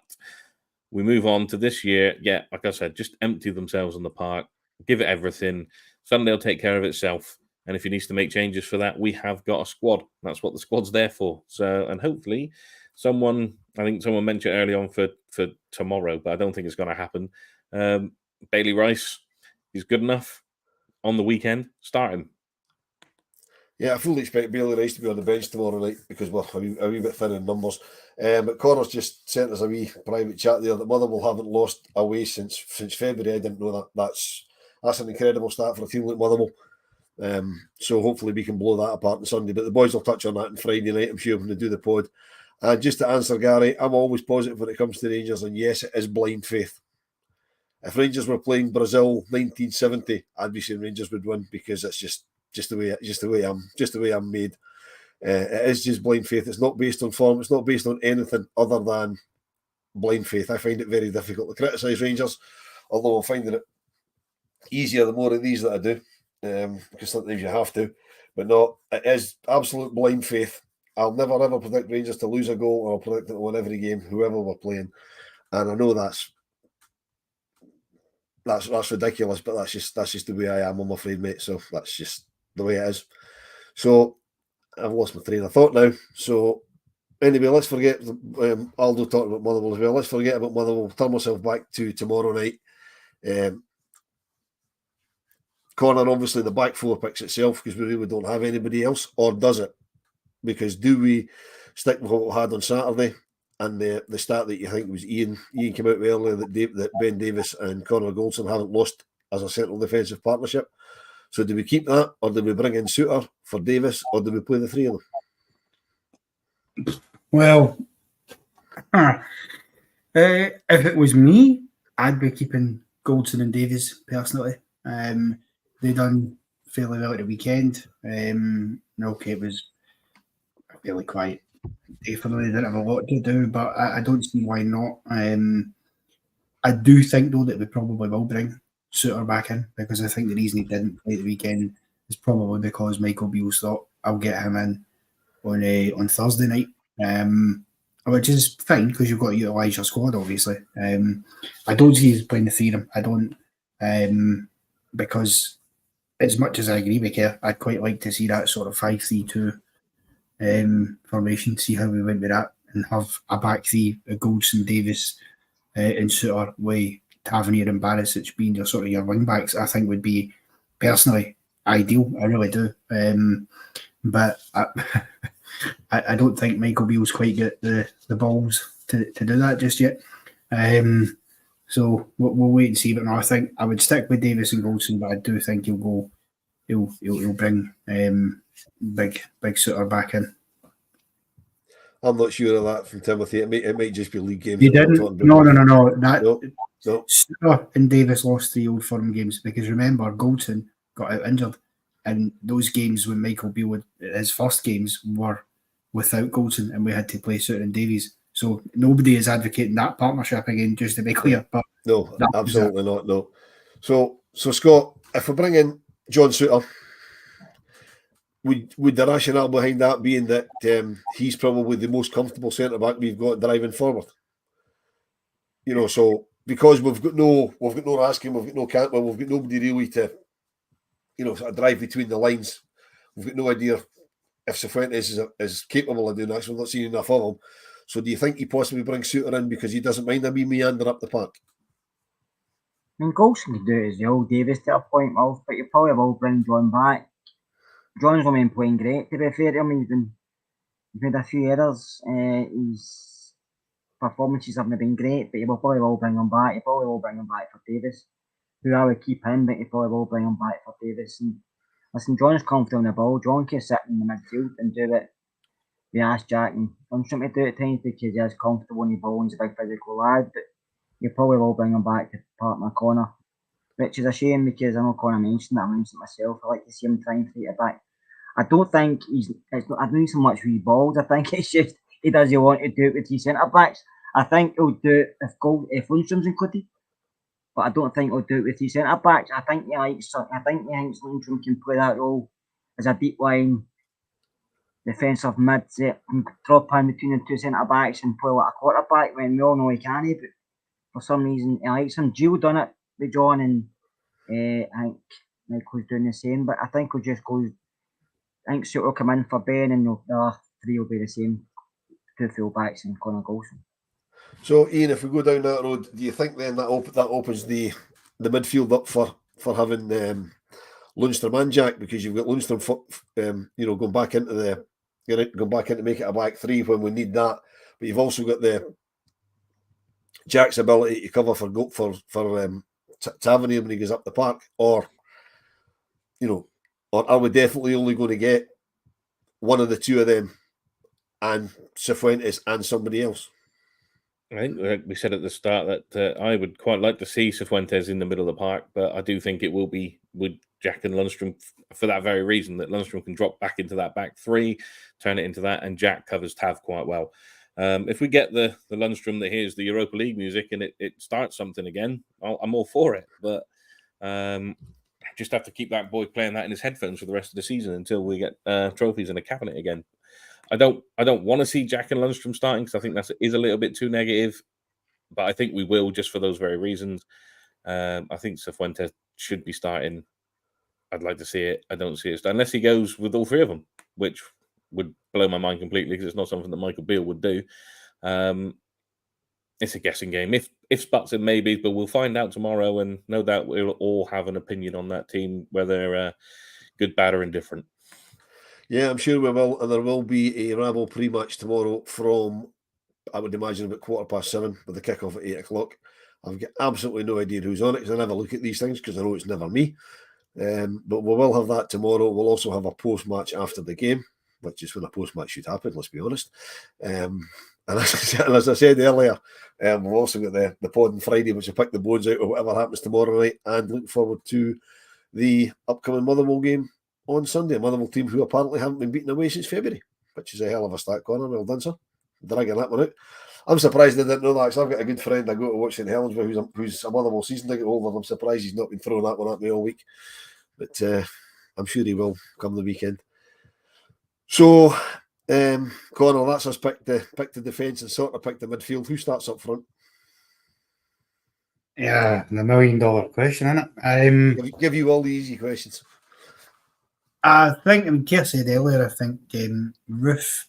we move on to this year. Yeah, like I said, just empty themselves on the park, give it everything. Sunday will take care of itself. And if he needs to make changes for that, we have got a squad. That's what the squad's there for. So, and hopefully someone mentioned early on for tomorrow, but I don't think it's going to happen. Bailey Rice, he's good enough on the weekend. Start him. Yeah, I fully expect Bailey Rice to be on the bench tomorrow night because we're a wee bit thin in numbers. But Connor's just sent us a wee private chat there that Motherwell haven't lost away since February. I didn't know that. That's an incredible start for a team like Motherwell. So hopefully we can blow that apart on Sunday. But the boys will touch on that on Friday night, I'm sure, when they do the pod. And just to answer Gary, I'm always positive when it comes to Rangers, and yes, it is blind faith. If Rangers were playing Brazil 1970, I'd be saying Rangers would win because it's just the way I'm made. It is just blind faith. It's not based on form. It's not based on anything other than blind faith. I find it very difficult to criticise Rangers although I'm finding it easier the more of these that I do, because sometimes you have to. But no, it is absolute blind faith. I'll never ever predict Rangers to lose a goal, or I'll predict it to win every game, whoever we're playing. And I know that's ridiculous, but that's just the way I am, I'm afraid, mate. So that's just the way it is. So I've lost my train of thought now. So anyway, let's forget Aldo talking about Motherwell as well. Let's forget about Motherwell. Turn myself back to tomorrow night. Connor, obviously the back four picks itself because we really don't have anybody else, or does it? Because do we stick with what we had on Saturday and the stat that you think was Ian came out with earlier that Ben Davis and Connor Goldson haven't lost as a central defensive partnership? So do we keep that, or do we bring in Suter for Davis, or do we play the three of them? Well, if it was me, I'd be keeping Goldson and Davies personally. They done fairly well at the weekend. Okay, it was fairly quiet. Definitely didn't have a lot to do, but I don't see why not. I do think though that we probably will bring Suter back in, because I think the reason he didn't play the weekend is probably because Michael Beale thought I'll get him in on Thursday night. Which is fine because you've got to utilise your squad, obviously. I don't see he's playing the theorem. I don't, because as much as I agree with you, I'd quite like to see that sort of 5-3-2 formation, see how we went with that, and have a back three, Goldson, Davis, and Suter with Tavernier and Barisic being your sort of your wing backs. I think would be personally ideal. I really do. But I don't think Michael Beale's quite got the balls to do that just yet. So we'll wait and see. But no, I think I would stick with Davis and Goldson, but I do think he'll bring big Suter back in. I'm not sure of that from Timothy. It might just be league games. You didn't? No. No. Suter and Davis lost 3 Old Firm games because remember Goldson got out injured, and those games when Michael Beale his first games were without Goldson, and we had to play Suter and Davies. So nobody is advocating that partnership again, just to be clear. But no, absolutely not. No. So Scott, if we bring in John Suter, would the rationale behind that being that he's probably the most comfortable centre back we've got driving forward? You know, so because we've got no Raskin, we've got no Cantwell, we've got nobody really to, sort of drive between the lines. We've got no idea if Cifuentes is capable of doing that. So we've not seen enough of him. So do you think he possibly brings Suter in because he doesn't mind a wee meander up the park? I mean, Goldson could do it as well, Davis to a point, Wolf, but you probably will bring John back. John's not been playing great, to be fair. I mean, he's made a few errors. His performances haven't been great, but you will probably will bring him back. You probably will bring him back for Davis, who I would keep in, but you probably will bring him back for Davis. And listen, John's confident on the ball. John can sit in the midfield and do it. We asked Jack and Lundstrom to do it at times because he is comfortable on the ball and he's a big physical lad, but you probably will bring him back to partner Connor, which is a shame because I know Connor mentioned that. I mentioned it myself. I like to see him trying to take it back. I don't think I don't need so much with balls. I think it's just he doesn't want to do it with his centre backs. I think he'll do it if Lundstrom's included, but I don't think he'll do it with his centre backs. I think he thinks Lundstrom can play that role as a deep line defensive mid, drop in between the two centre backs and play like a quarterback when we all know he can. But for some reason, he likes him. Gio done it with John, and I think Michael's doing the same. But I think he'll just go. I think Suter will come in for Ben, and the other three will be the same. 2 full backs and Connor Goldson. So, Ian, if we go down that road, do you think then that opens the midfield up for having Lundstrom and Jack, because you've got Lundstrom, going back into make it a back three when we need that, but you've also got the Jack's ability to cover for Tavernier when he goes up the park, or are we definitely only going to get one of the two of them and Cifuentes and somebody else? I think we said at the start that I would quite like to see Cifuentes in the middle of the park, but I do think it will be with Jack and Lundstrom for that very reason, that Lundstrom can drop back into that back three, turn it into that, and Jack covers Tav quite well. If we get the Lundstrom that hears the Europa League music and it starts something again, I'm all for it. But just have to keep that boy playing that in his headphones for the rest of the season until we get trophies in a cabinet again. I don't want to see Jack and Lundstrom starting because I think that is a little bit too negative. But I think we will just for those very reasons. I think Cifuentes should be starting. I'd like to see it. I don't see it unless he goes with all three of them, which would blow my mind completely because it's not something that Michael Beale would do. It's a guessing game. If buts and maybes, but we'll find out tomorrow, and no doubt we'll all have an opinion on that team, whether good, bad, or indifferent. Yeah, I'm sure we will, and there will be a Rabble pre-match tomorrow from, I would imagine, about 7:15 with the kick-off at 8 o'clock. I've got absolutely no idea who's on it because I never look at these things because I know it's never me. But we will have that tomorrow. We'll also have a post-match after the game, which is when a post-match should happen, let's be honest. And as I said earlier, we've also got the pod on Friday, which will pick the bones out of whatever happens tomorrow night, and look forward to the upcoming Motherwell game on Sunday. A Motherwell team who apparently haven't been beaten away since February, which is a hell of a stat, Connor. Well done, sir. Dragging that one out. I'm surprised I didn't know that, because I've got a good friend I go to watch in Helens with who's a Motherwell season ticket holder. I'm surprised he's not been throwing that one at me all week. But I'm sure he will come the weekend. So, Connor, that's us pick the defence and sort of pick the midfield. Who starts up front? Yeah, the $1 million question, isn't it? Give you all the easy questions. I think, Keir said earlier, I think Roof,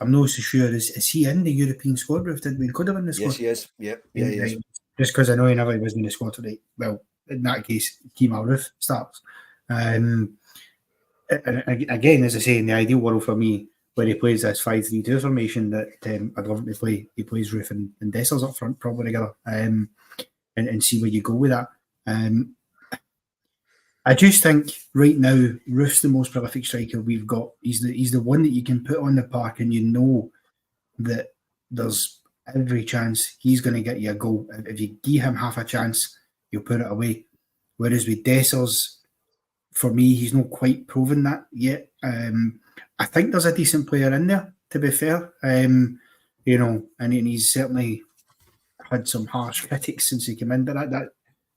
I'm not so sure, is he in the European squad, Roof? Did we could have been the squad? Yes, he is. Yeah, he is. Just because I know he never was in the squad today. Well, in that case, Kemal Roof starts. And again, as I say, in the ideal world for me, where he plays this 5-3-2 formation, that I'd love him to play. He plays Roof and Dessers up front, probably together, and see where you go with that. I just think right now, Roof's the most prolific striker we've got. He's the one that you can put on the park, and you know that there's every chance he's going to get you a goal. If you give him half a chance, you'll put it away. Whereas with Dessers, for me, he's not quite proven that yet. I think there's a decent player in there, to be fair. And he's certainly had some harsh critics since he came in. But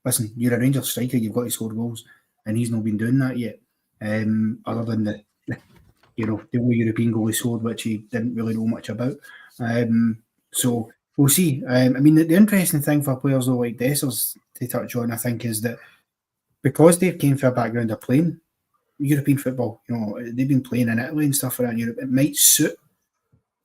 listen, you're a Rangers striker, you've got to score goals, and he's not been doing that yet. Other than the only European goal he scored, which he didn't really know much about. So we'll see. The interesting thing for players though, like Dessers, to touch on, I think, is that because they came from a background of playing European football, they've been playing in Italy and stuff around Europe, it might suit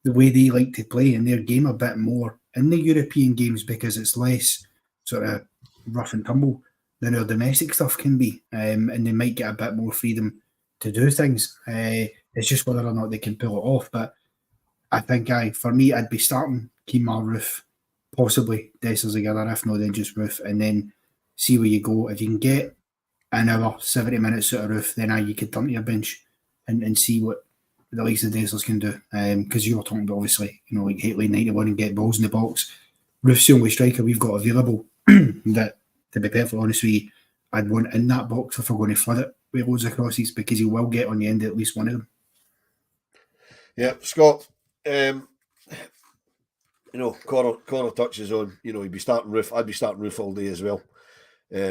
the way they like to play in their game a bit more in the European games, because it's less sort of rough and tumble than our domestic stuff can be, and they might get a bit more freedom to do things. It's just whether or not they can pull it off. But I think for me, I'd be starting Kemal Roof, possibly Dessers together, if not then just Roof, and then see where you go. If you can get an hour, 70 minutes out of Roof, then you could turn to your bench and see what the likes of Dessers can do. Because you were talking about, obviously, like Hateley 91 and get balls in the box. Roof's the only striker we've got available that, to be perfectly honest with you, I'd want in that box if we're going to flood it with loads of crosses, because he will get on the end of at least one of them. Yeah, Scott, Connor touches on, he'd be starting Roof. I'd be starting Roof all day as well.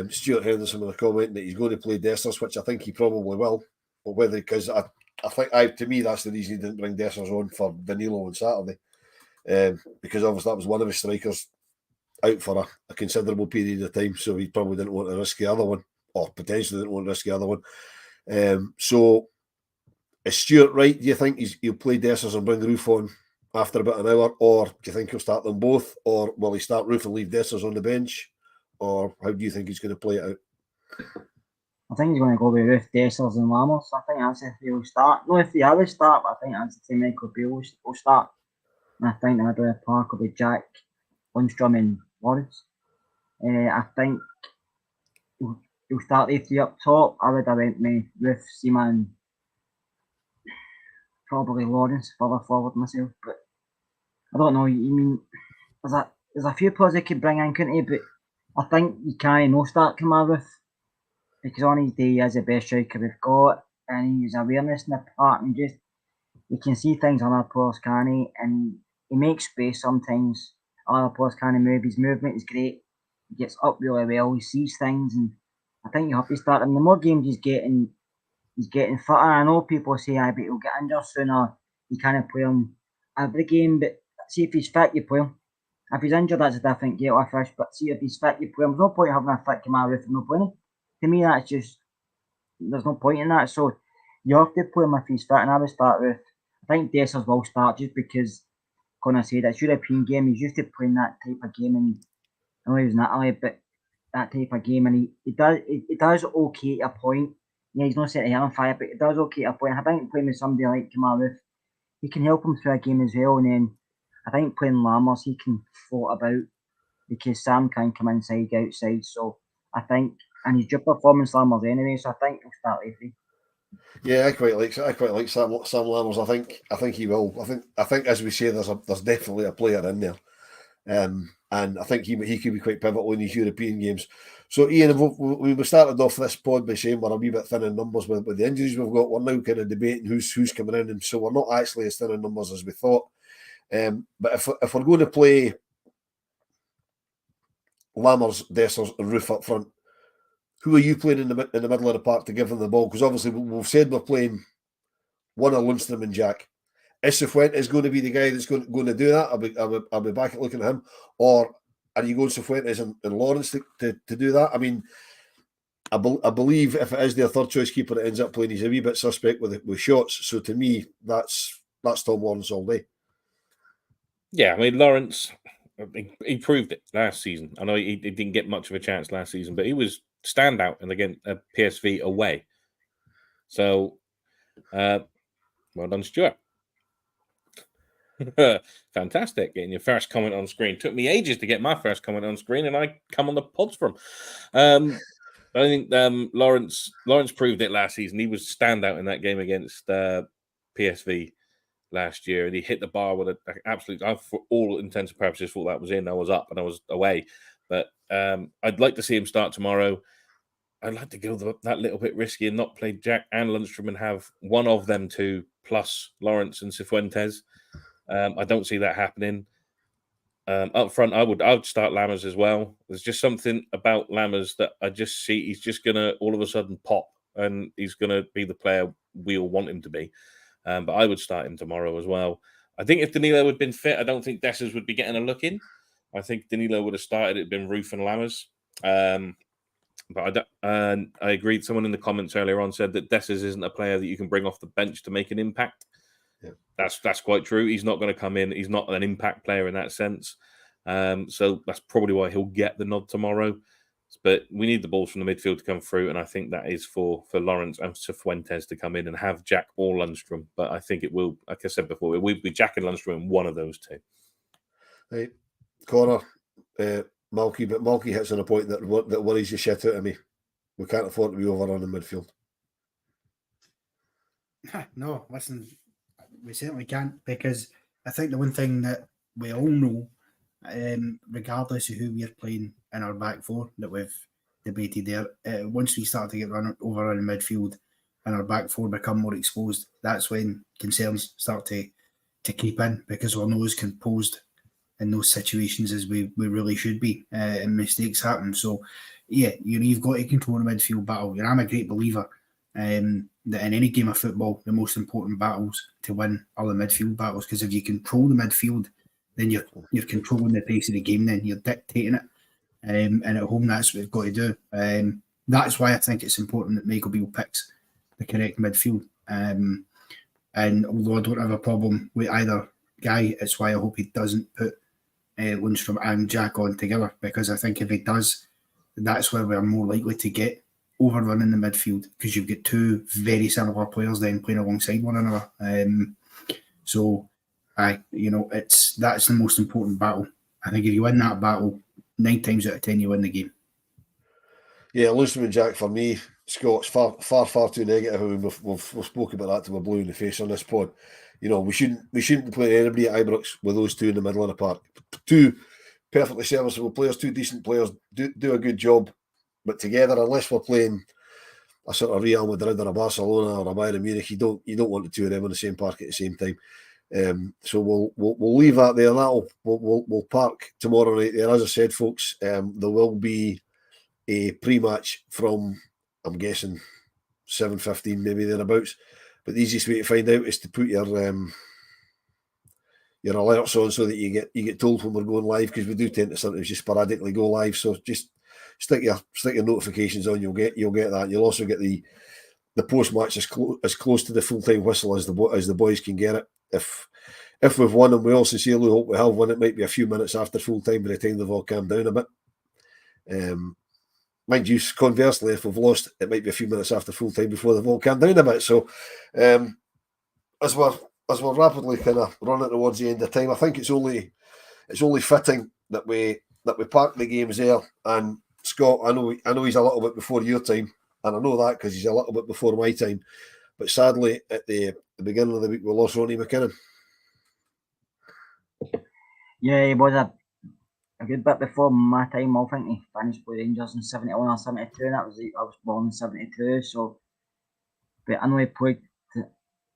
Stuart Henderson with a comment that he's going to play Dessers, which I think he probably will. But whether, because I think, to me, that's the reason he didn't bring Dessers on for Danilo on Saturday. Because obviously that was one of his strikers out for a considerable period of time, so he probably didn't want to risk the other one, or potentially didn't want to risk the other one. So is Stuart right? Do you think he'll play Dessers and bring Roof on after about an hour, or do you think he'll start them both, or will he start Roof and leave Dessers on the bench, or how do you think he's going to play it out? I think he's going to go with Roof, Dessers and Lammers. I think that's if he'll start. No, if he always start, but I think that's the team Michael Beale will start. And I think the middle of the park will be Jack, Lundstrom and Lawrence. I think he'll start the three up top. I would have went with Roof, Seaman, probably Lawrence further forward myself. But I don't know. There's a few players they could bring in, couldn't he? But I think you can't no start Kemal Roof, because on his day he is the best striker we've got, and he's awareness in the park, and just you can see things on our players, can he? And he makes space sometimes. Other players can't move. His movement is great. He gets up really well. He sees things, and I think you have to start him. The more games he's getting fitter. I know people say, "I but he'll get injured sooner. You can't play him every game." But see, if he's fit, you play him. If he's injured, that's a different kettle of fish. But see, if he's fit, you play him. There's no point having a fit Kamara if no playing him. To me, that's just there's no point in that. So you have to play him if he's fit. And I would start with. I think Dessers will start just because, Connor said, it's European game. He's used to playing that type of game, and I know he was in Italy, but that type of game, and he does okay to a point. Yeah, he's not setting hell on fire, but it does okay at a point. I think playing with somebody like Kamara, he can help him through a game as well. And then I think playing Lammers, he can float about because Sam can come inside, outside. So I think, and he's good performance Lammers anyway. So I think he'll start Leafy. Yeah, I quite like Sam Lammers. I think he will. I think as we say, there's definitely a player in there. And I think he could be quite pivotal in these European games. So, Ian, we started off this pod by saying we're a wee bit thin in numbers with the injuries we've got. We're now kind of debating who's coming in, and so we're not actually as thin in numbers as we thought. But if we're going to play Lammers, Dessers, and Roof up front, who are you playing in the middle of the park to give them the ball? Because obviously we've said we're playing one of Lundstrom and Jack. Is Cifuentes going to be the guy that's going to do that? I'll be back at looking at him. Or are you going Cifuentes and Lawrence to do that? I mean, I believe if it is their third choice keeper that ends up playing, he's a wee bit suspect with shots. So to me, that's Tom Lawrence all day. Yeah, I mean, Lawrence, he proved it last season. I know he didn't get much of a chance last season, but he was standout and again PSV away. So, well done, Stuart. Fantastic, getting your first comment on screen. Took me ages to get my first comment on screen, and I come on the pods from. I think Lawrence proved it last season. He was standout in that game against PSV last year, and he hit the bar with an absolute. I, for all intents and purposes, thought that was in. I was up and I was away, but I'd like to see him start tomorrow. I'd like to go that little bit risky and not play Jack and Lundstrom and have one of them two plus Lawrence and Cifuentes. I don't see that happening. Up front, I would start Lammers as well. There's just something about Lammers that I just see he's just going to all of a sudden pop and he's going to be the player we all want him to be. But I would start him tomorrow as well. I think if Danilo had been fit, I don't think Dessers would be getting a look in. I think Danilo would have started. It'd been Roof and Lammers. But I agreed. Someone in the comments earlier on said that Dessers isn't a player that you can bring off the bench to make an impact. Yeah. That's quite true. He's not going to come in. He's not an impact player in that sense. So that's probably why he'll get the nod tomorrow. But we need the balls from the midfield to come through, and I think that is for Lawrence and Cifuentes to come in and have Jack or Lundstrom. But I think it will, like I said before, it will be Jack and Lundstrom in one of those two. Right, Connor, Malky, but Malky hits on a point that worries the shit out of me. We can't afford to be overrun in midfield. No, listen, we certainly can't, because I think the one thing that we all know, regardless of who we're playing in our back four that we've debated there, once we start to get overrun in midfield and our back four become more exposed, that's when concerns start to creep in, because we're not as composed in those situations as we really should be, and mistakes happen. So, yeah, you've got to control the midfield battle. And I'm a great believer that in any game of football, the most important battles to win are the midfield battles, because if you control the midfield, then you're controlling the pace of the game. Then you're dictating it, and at home that's what we've got to do. That's why I think it's important that Michael Beale picks the correct midfield. And although I don't have a problem with either guy, it's why I hope he doesn't put Lundstrom and Jack on together, because I think if he does, that's where we're more likely to get overrun in the midfield, because you've got two very similar players then playing alongside one another. That's the most important battle. I think if you win that battle, 9 times out of 10 you win the game. Yeah, Lundstrom and Jack for me, Scott's far too negative. I mean, we've spoken about that till we're blue in the face on this pod. We shouldn't be playing anybody at Ibrox with those two in the middle of the park. Two perfectly serviceable players, two decent players, do a good job, but together, unless we're playing a sort of Real Madrid or a Barcelona or a Bayern Munich, you don't want the two of them on the same park at the same time. So we'll leave that there. We'll park tomorrow night there. As I said, folks, there will be a pre-match from, I'm guessing, 7:15, maybe thereabouts. But the easiest way to find out is to put your alerts on so that you get told when we're going live, because we do tend to sometimes just sporadically go live. So just stick your notifications on. You'll get that. You'll also get the post match as close to the full time whistle as the boys can get it. If we've won, and we all sincerely hope we have won, it might be a few minutes after full time by the time they've all calmed down a bit. Mind you, conversely, if we've lost, it might be a few minutes after full time before they've all calmed down a bit. So as we're rapidly kind of running towards the end of time, I think it's only fitting that we park the games there. And Scott, I know he's a little bit before your time, and I know that because he's a little bit before my time. But sadly, at the beginning of the week, we lost Ronnie McKinnon. Yeah, he was a good bit before my time. I think he finished with Rangers in 71 or 72, and I was born in 72. So, but I know he played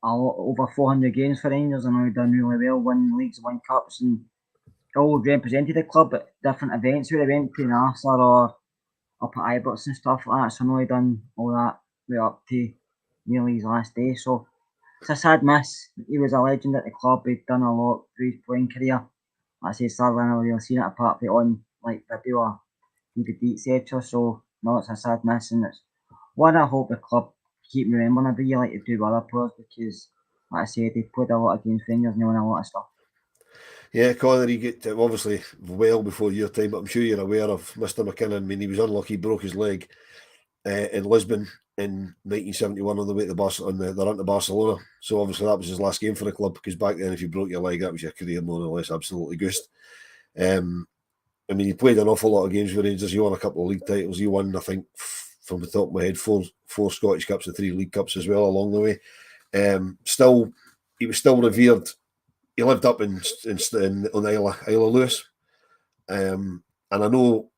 over 400 games for Rangers. I know he done really well, won leagues, won cups, and always represented the club at different events where he went to, in Arsenal or up at Ibrox and stuff like that. So I know he done all that way up to nearly his last day. So it's a sad miss. He was a legend at the club. He'd done a lot through his playing career. Like I say, sadly, I never really seen it apart from on like video or DVD, etc. So no, it's a sad miss, and it's one I hope the club keep remembering every year like they do with other players, because like I said, they played a lot of games for Rangers and they won a lot of stuff. Yeah, Connor, you get obviously well before your time, but I'm sure you're aware of Mr. McKinnon. I mean, he was unlucky, broke his leg in Lisbon in 1971 on the way to the run to Barcelona. So obviously that was his last game for the club, because back then if you broke your leg, that was your career more or less absolutely goosed. I mean, he played an awful lot of games with Rangers. He won a couple of league titles. He won, I think, from the top of my head, four Scottish Cups and 3 League Cups as well along the way. He was still revered. He lived up on Isle of Lewis. And I know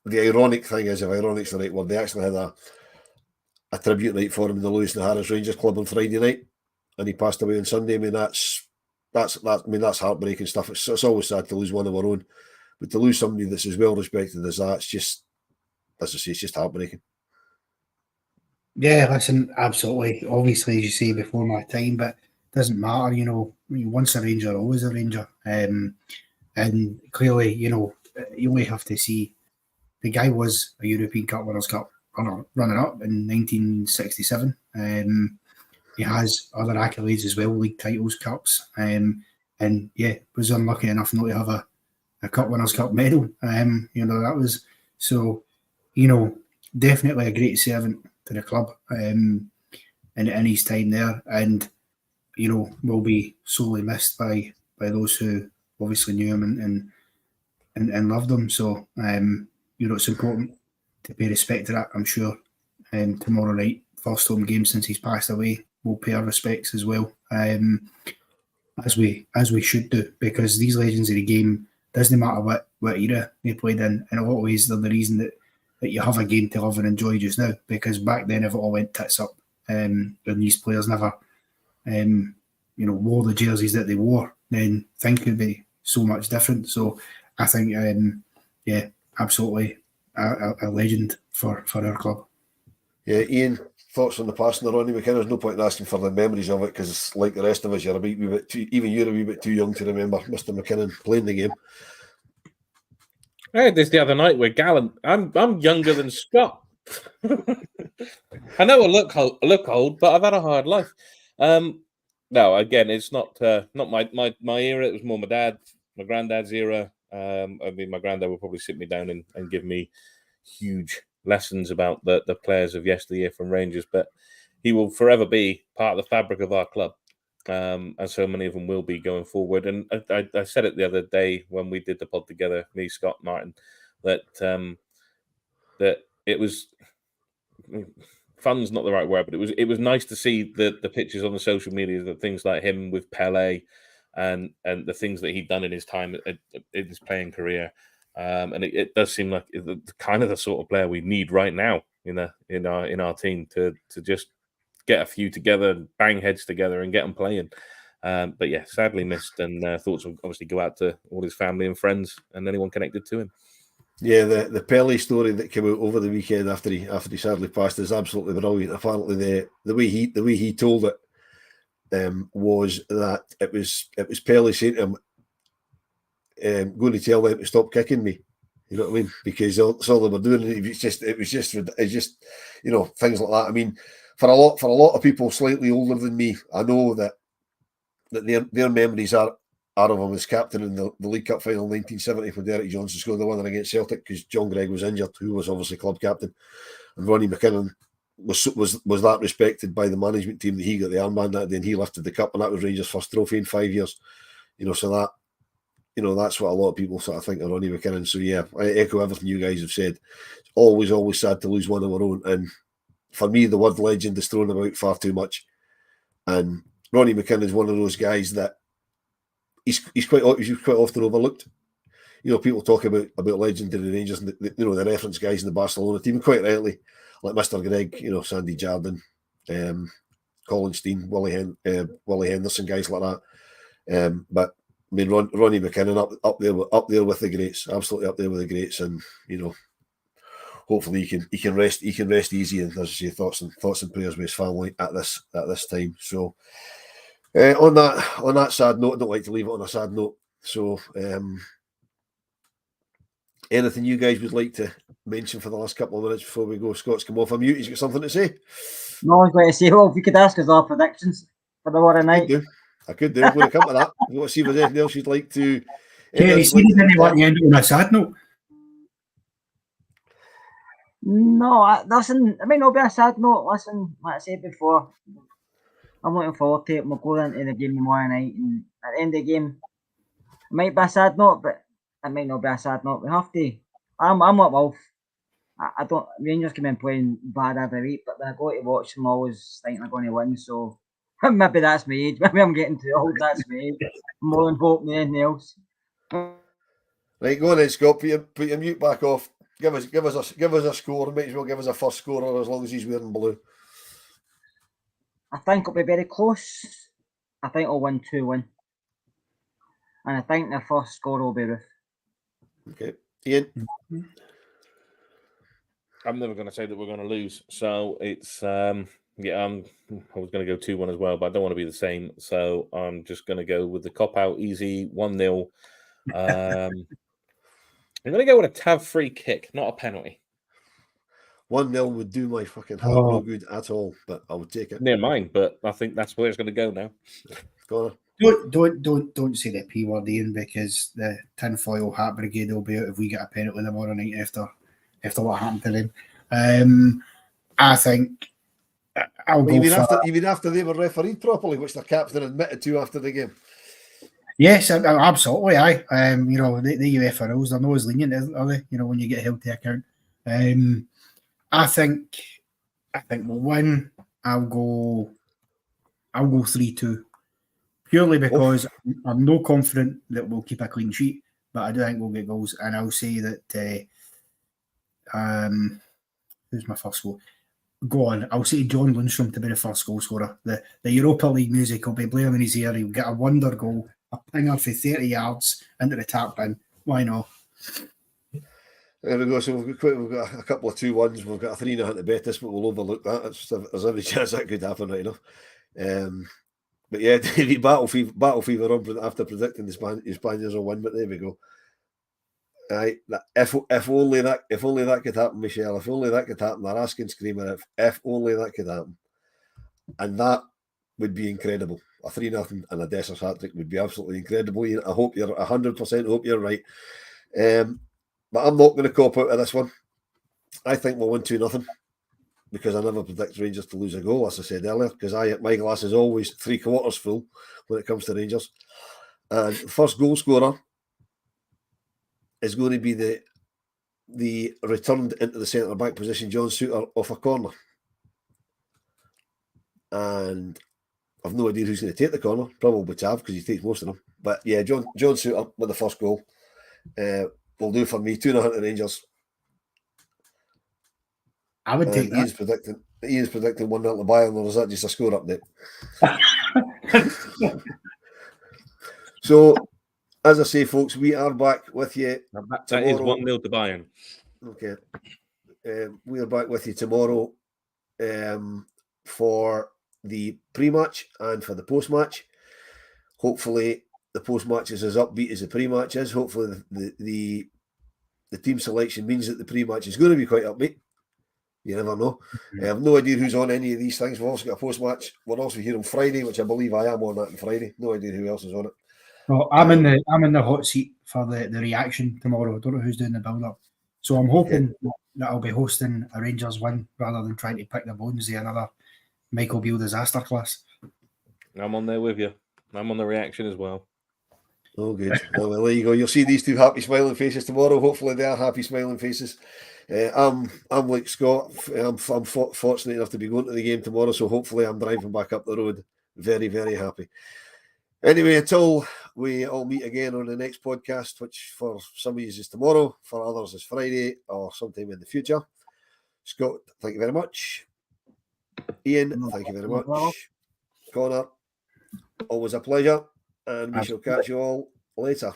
the ironic thing is, if ironic's the right word, they actually had a tribute night for him in the Lewis and Harris Rangers Club on Friday night, and he passed away on Sunday. I mean, that's heartbreaking stuff. It's always sad to lose one of our own, but to lose somebody that's as well respected as that, it's just, as I say, it's just heartbreaking. Yeah, listen, absolutely. Obviously, as you say, before my time, but it doesn't matter. You know, once a Ranger, always a Ranger. And clearly, you know, you only have to see the guy was a European Cup Winners' Cup runner-up in 1967. He has other accolades as well, league titles, cups, and yeah, was unlucky enough not to have a Cup Winners' Cup medal. You know, that was so. You know, definitely a great servant to the club in his time there, and you know, will be sorely missed by those who obviously knew him and loved him. So you know, it's important to pay respect to that. I'm sure tomorrow night, first home game since he's passed away, we'll pay our respects as well, as we should do, because these legends of the game, doesn't matter what era they played in a lot of ways, they're the reason that you have a game to love and enjoy just now, because back then if it all went tits up and these players never you know, wore the jerseys that they wore, then things could be so much different. So I think yeah, absolutely a legend for our club. Yeah, Ian, thoughts on the passing of Ronnie McKinnon? There's no point in asking for the memories of it, because like the rest of us, you're a wee bit too, even you're a wee bit too young to remember Mr. McKinnon playing the game. I had this the other night with Gallant. I'm younger than Scott. I know I look old, but I've had a hard life. No, again, it's not my era. It was more my granddad's era. I mean, my granddad would probably sit me down and give me huge lessons about the players of yesteryear from Rangers, but he will forever be part of the fabric of our club. And so many of them will be going forward. And I said it the other day when we did the pod together, me, Scott, Martin, that it was fun's not the right word, but it was nice to see the pictures on the social media, that things like him with Pele and the things that he'd done in his time in his playing career. And it does seem like the kind of the sort of player we need right now in our team to just get a few together, bang heads together, and get them playing. But yeah, sadly missed, and thoughts will obviously go out to all his family and friends and anyone connected to him. Yeah, the Pelly story that came out over the weekend after he sadly passed is absolutely brilliant. Apparently, the way he told it was that it was Pelly saying to him, "Going to tell them to stop kicking me." You know what I mean? Because that's all they were doing. It was just you know, things like that. I mean, for a lot of people slightly older than me, I know that their memories are of him as captain in the League Cup final in 1970 when Derek Johnson scored the winner against Celtic because John Gregg was injured, who was obviously club captain, and Ronnie McKinnon was that respected by the management team that he got the armband that day and he lifted the cup, and that was Rangers' first trophy in 5 years. You know, so that, you know, that's what a lot of people sort of think of Ronnie McKinnon. So yeah, I echo everything you guys have said. It's always sad to lose one of our own, and for me, the word legend is thrown about far too much. And Ronnie McKinnon is one of those guys that he's quite often overlooked. You know, people talk about legendary Rangers and you know, the reference guys in the Barcelona team, quite rightly, like Mr. Gregg, you know, Sandy Jardine, Colin Steen, Willie Henderson, guys like that. But I mean, Ronnie McKinnon up there with the greats, absolutely up there with the greats, and you know, hopefully he can rest easy, and as I say, thoughts and prayers with his family at this time. So on that sad note, I don't like to leave it on a sad note. So anything you guys would like to mention for the last couple of minutes before we go? Scott's come off a mute. He's got something to say. No, I was going to say, well, if you could ask us our predictions for the Warren night. I could do. I'm going to come to that. You want to see if there's anything else you'd like to? Katie, see if anyone you end on a sad note. No, listen, it might not be a sad note. Listen, like I said before, I'm looking forward to it. We'll go into the game tomorrow night, and at the end of the game, it might be a sad note, but it might not be a sad note. We have to. I'm like Wolf. I don't. Rangers come in playing bad every week, but when I go to watch them, I always think they're going to win. So maybe that's my age. Maybe I'm getting too old. That's my age. More important than anything else. Right, go on then, Scott. Put your mute back off. Give us a score. Might as well give us a first scorer as long as he's wearing blue. I think it'll be very close. I think I'll win 2-1. And I think the first score will be Ruth. Okay. Ian? I'm never going to say that we're going to lose. So it's, I was going to go 2-1 as well, but I don't want to be the same. So I'm just going to go with the cop-out, easy, 1-0. I'm going to go with a Tav free kick, not a penalty. 1-0 would do my fucking heart no good at all, but I would take it. Near mine, but I think that's where it's going to go now. Go on. Don't say the P word, Ian, because the tinfoil hat brigade will be out if we get a penalty tomorrow night after what happened to them. I think I'll go even after they were refereed properly, which their captain admitted to after the game. Yes, absolutely. You know, the UEFA rules, they're not as lenient, are they? You know, when you get held to account. I think we'll win. I'll go 3-2. Purely because I'm no confident that we'll keep a clean sheet, but I do think we'll get goals. And I'll say that who's my first goal? Go on. I'll say John Lundstrom to be the first goal scorer. The Europa League music will be blaring in his ear. He'll get a wonder goal, a pinger for 30 yards into the tap bin. Why not? There we go. So we've got a couple of 2-1s. We've got a 3-0 to Betis, but we'll overlook that. There's every chance that could happen, right enough. But yeah, Davey, battle fever on after predicting the Spaniards will win. But there we go. Right, if only that could happen, Michelle. If only that could happen. They're asking screaming. If only that could happen, and that would be incredible. A 3-0 and a Dessers hat-trick would be absolutely incredible. I hope you're 100%. Hope you're right. But I'm not going to cop out of this one. I think we'll win 2-0 because I never predict Rangers to lose a goal, as I said earlier, because my glass is always 3/4 full when it comes to Rangers. And the first goal scorer is going to be the returned into the centre-back position, John Souttar, off a corner. And I've no idea who's going to take the corner. Probably Tav, because he takes most of them. But yeah, John Souttar with the first goal. Will do for me. 2-0 to Rangers. I would take that. Ian's predicting 1-0 to Bayern, or is that just a score update? So, as I say, folks, we are back with you That is tomorrow. 1-0 to Bayern. Okay. We are back with you tomorrow for the pre-match and for the post-match. Hopefully, the post-match is as upbeat as the pre-match is. Hopefully, the team selection means that the pre-match is going to be quite upbeat. You never know. I have no idea who's on any of these things. We've also got a post-match. We're also here on Friday, which I believe I am on that on Friday. No idea who else is on it. Well, I'm in the hot seat for the reaction tomorrow. I don't know who's doing the build-up. So I'm hoping that I'll be hosting a Rangers win rather than trying to pick the bones of another Michael Beale disaster class. I'm on there with you. I'm on the reaction as well. Oh, good. Well, there you go. You'll see these two happy, smiling faces tomorrow. Hopefully, they are happy, smiling faces. I'm like Scott. I'm fortunate enough to be going to the game tomorrow, so hopefully, I'm driving back up the road very, very happy. Anyway, until we all meet again on the next podcast, which for some of you is tomorrow, for others is Friday or sometime in the future. Scott, thank you very much. Ian, thank you very much. Connor, always a pleasure. And we shall catch you all later.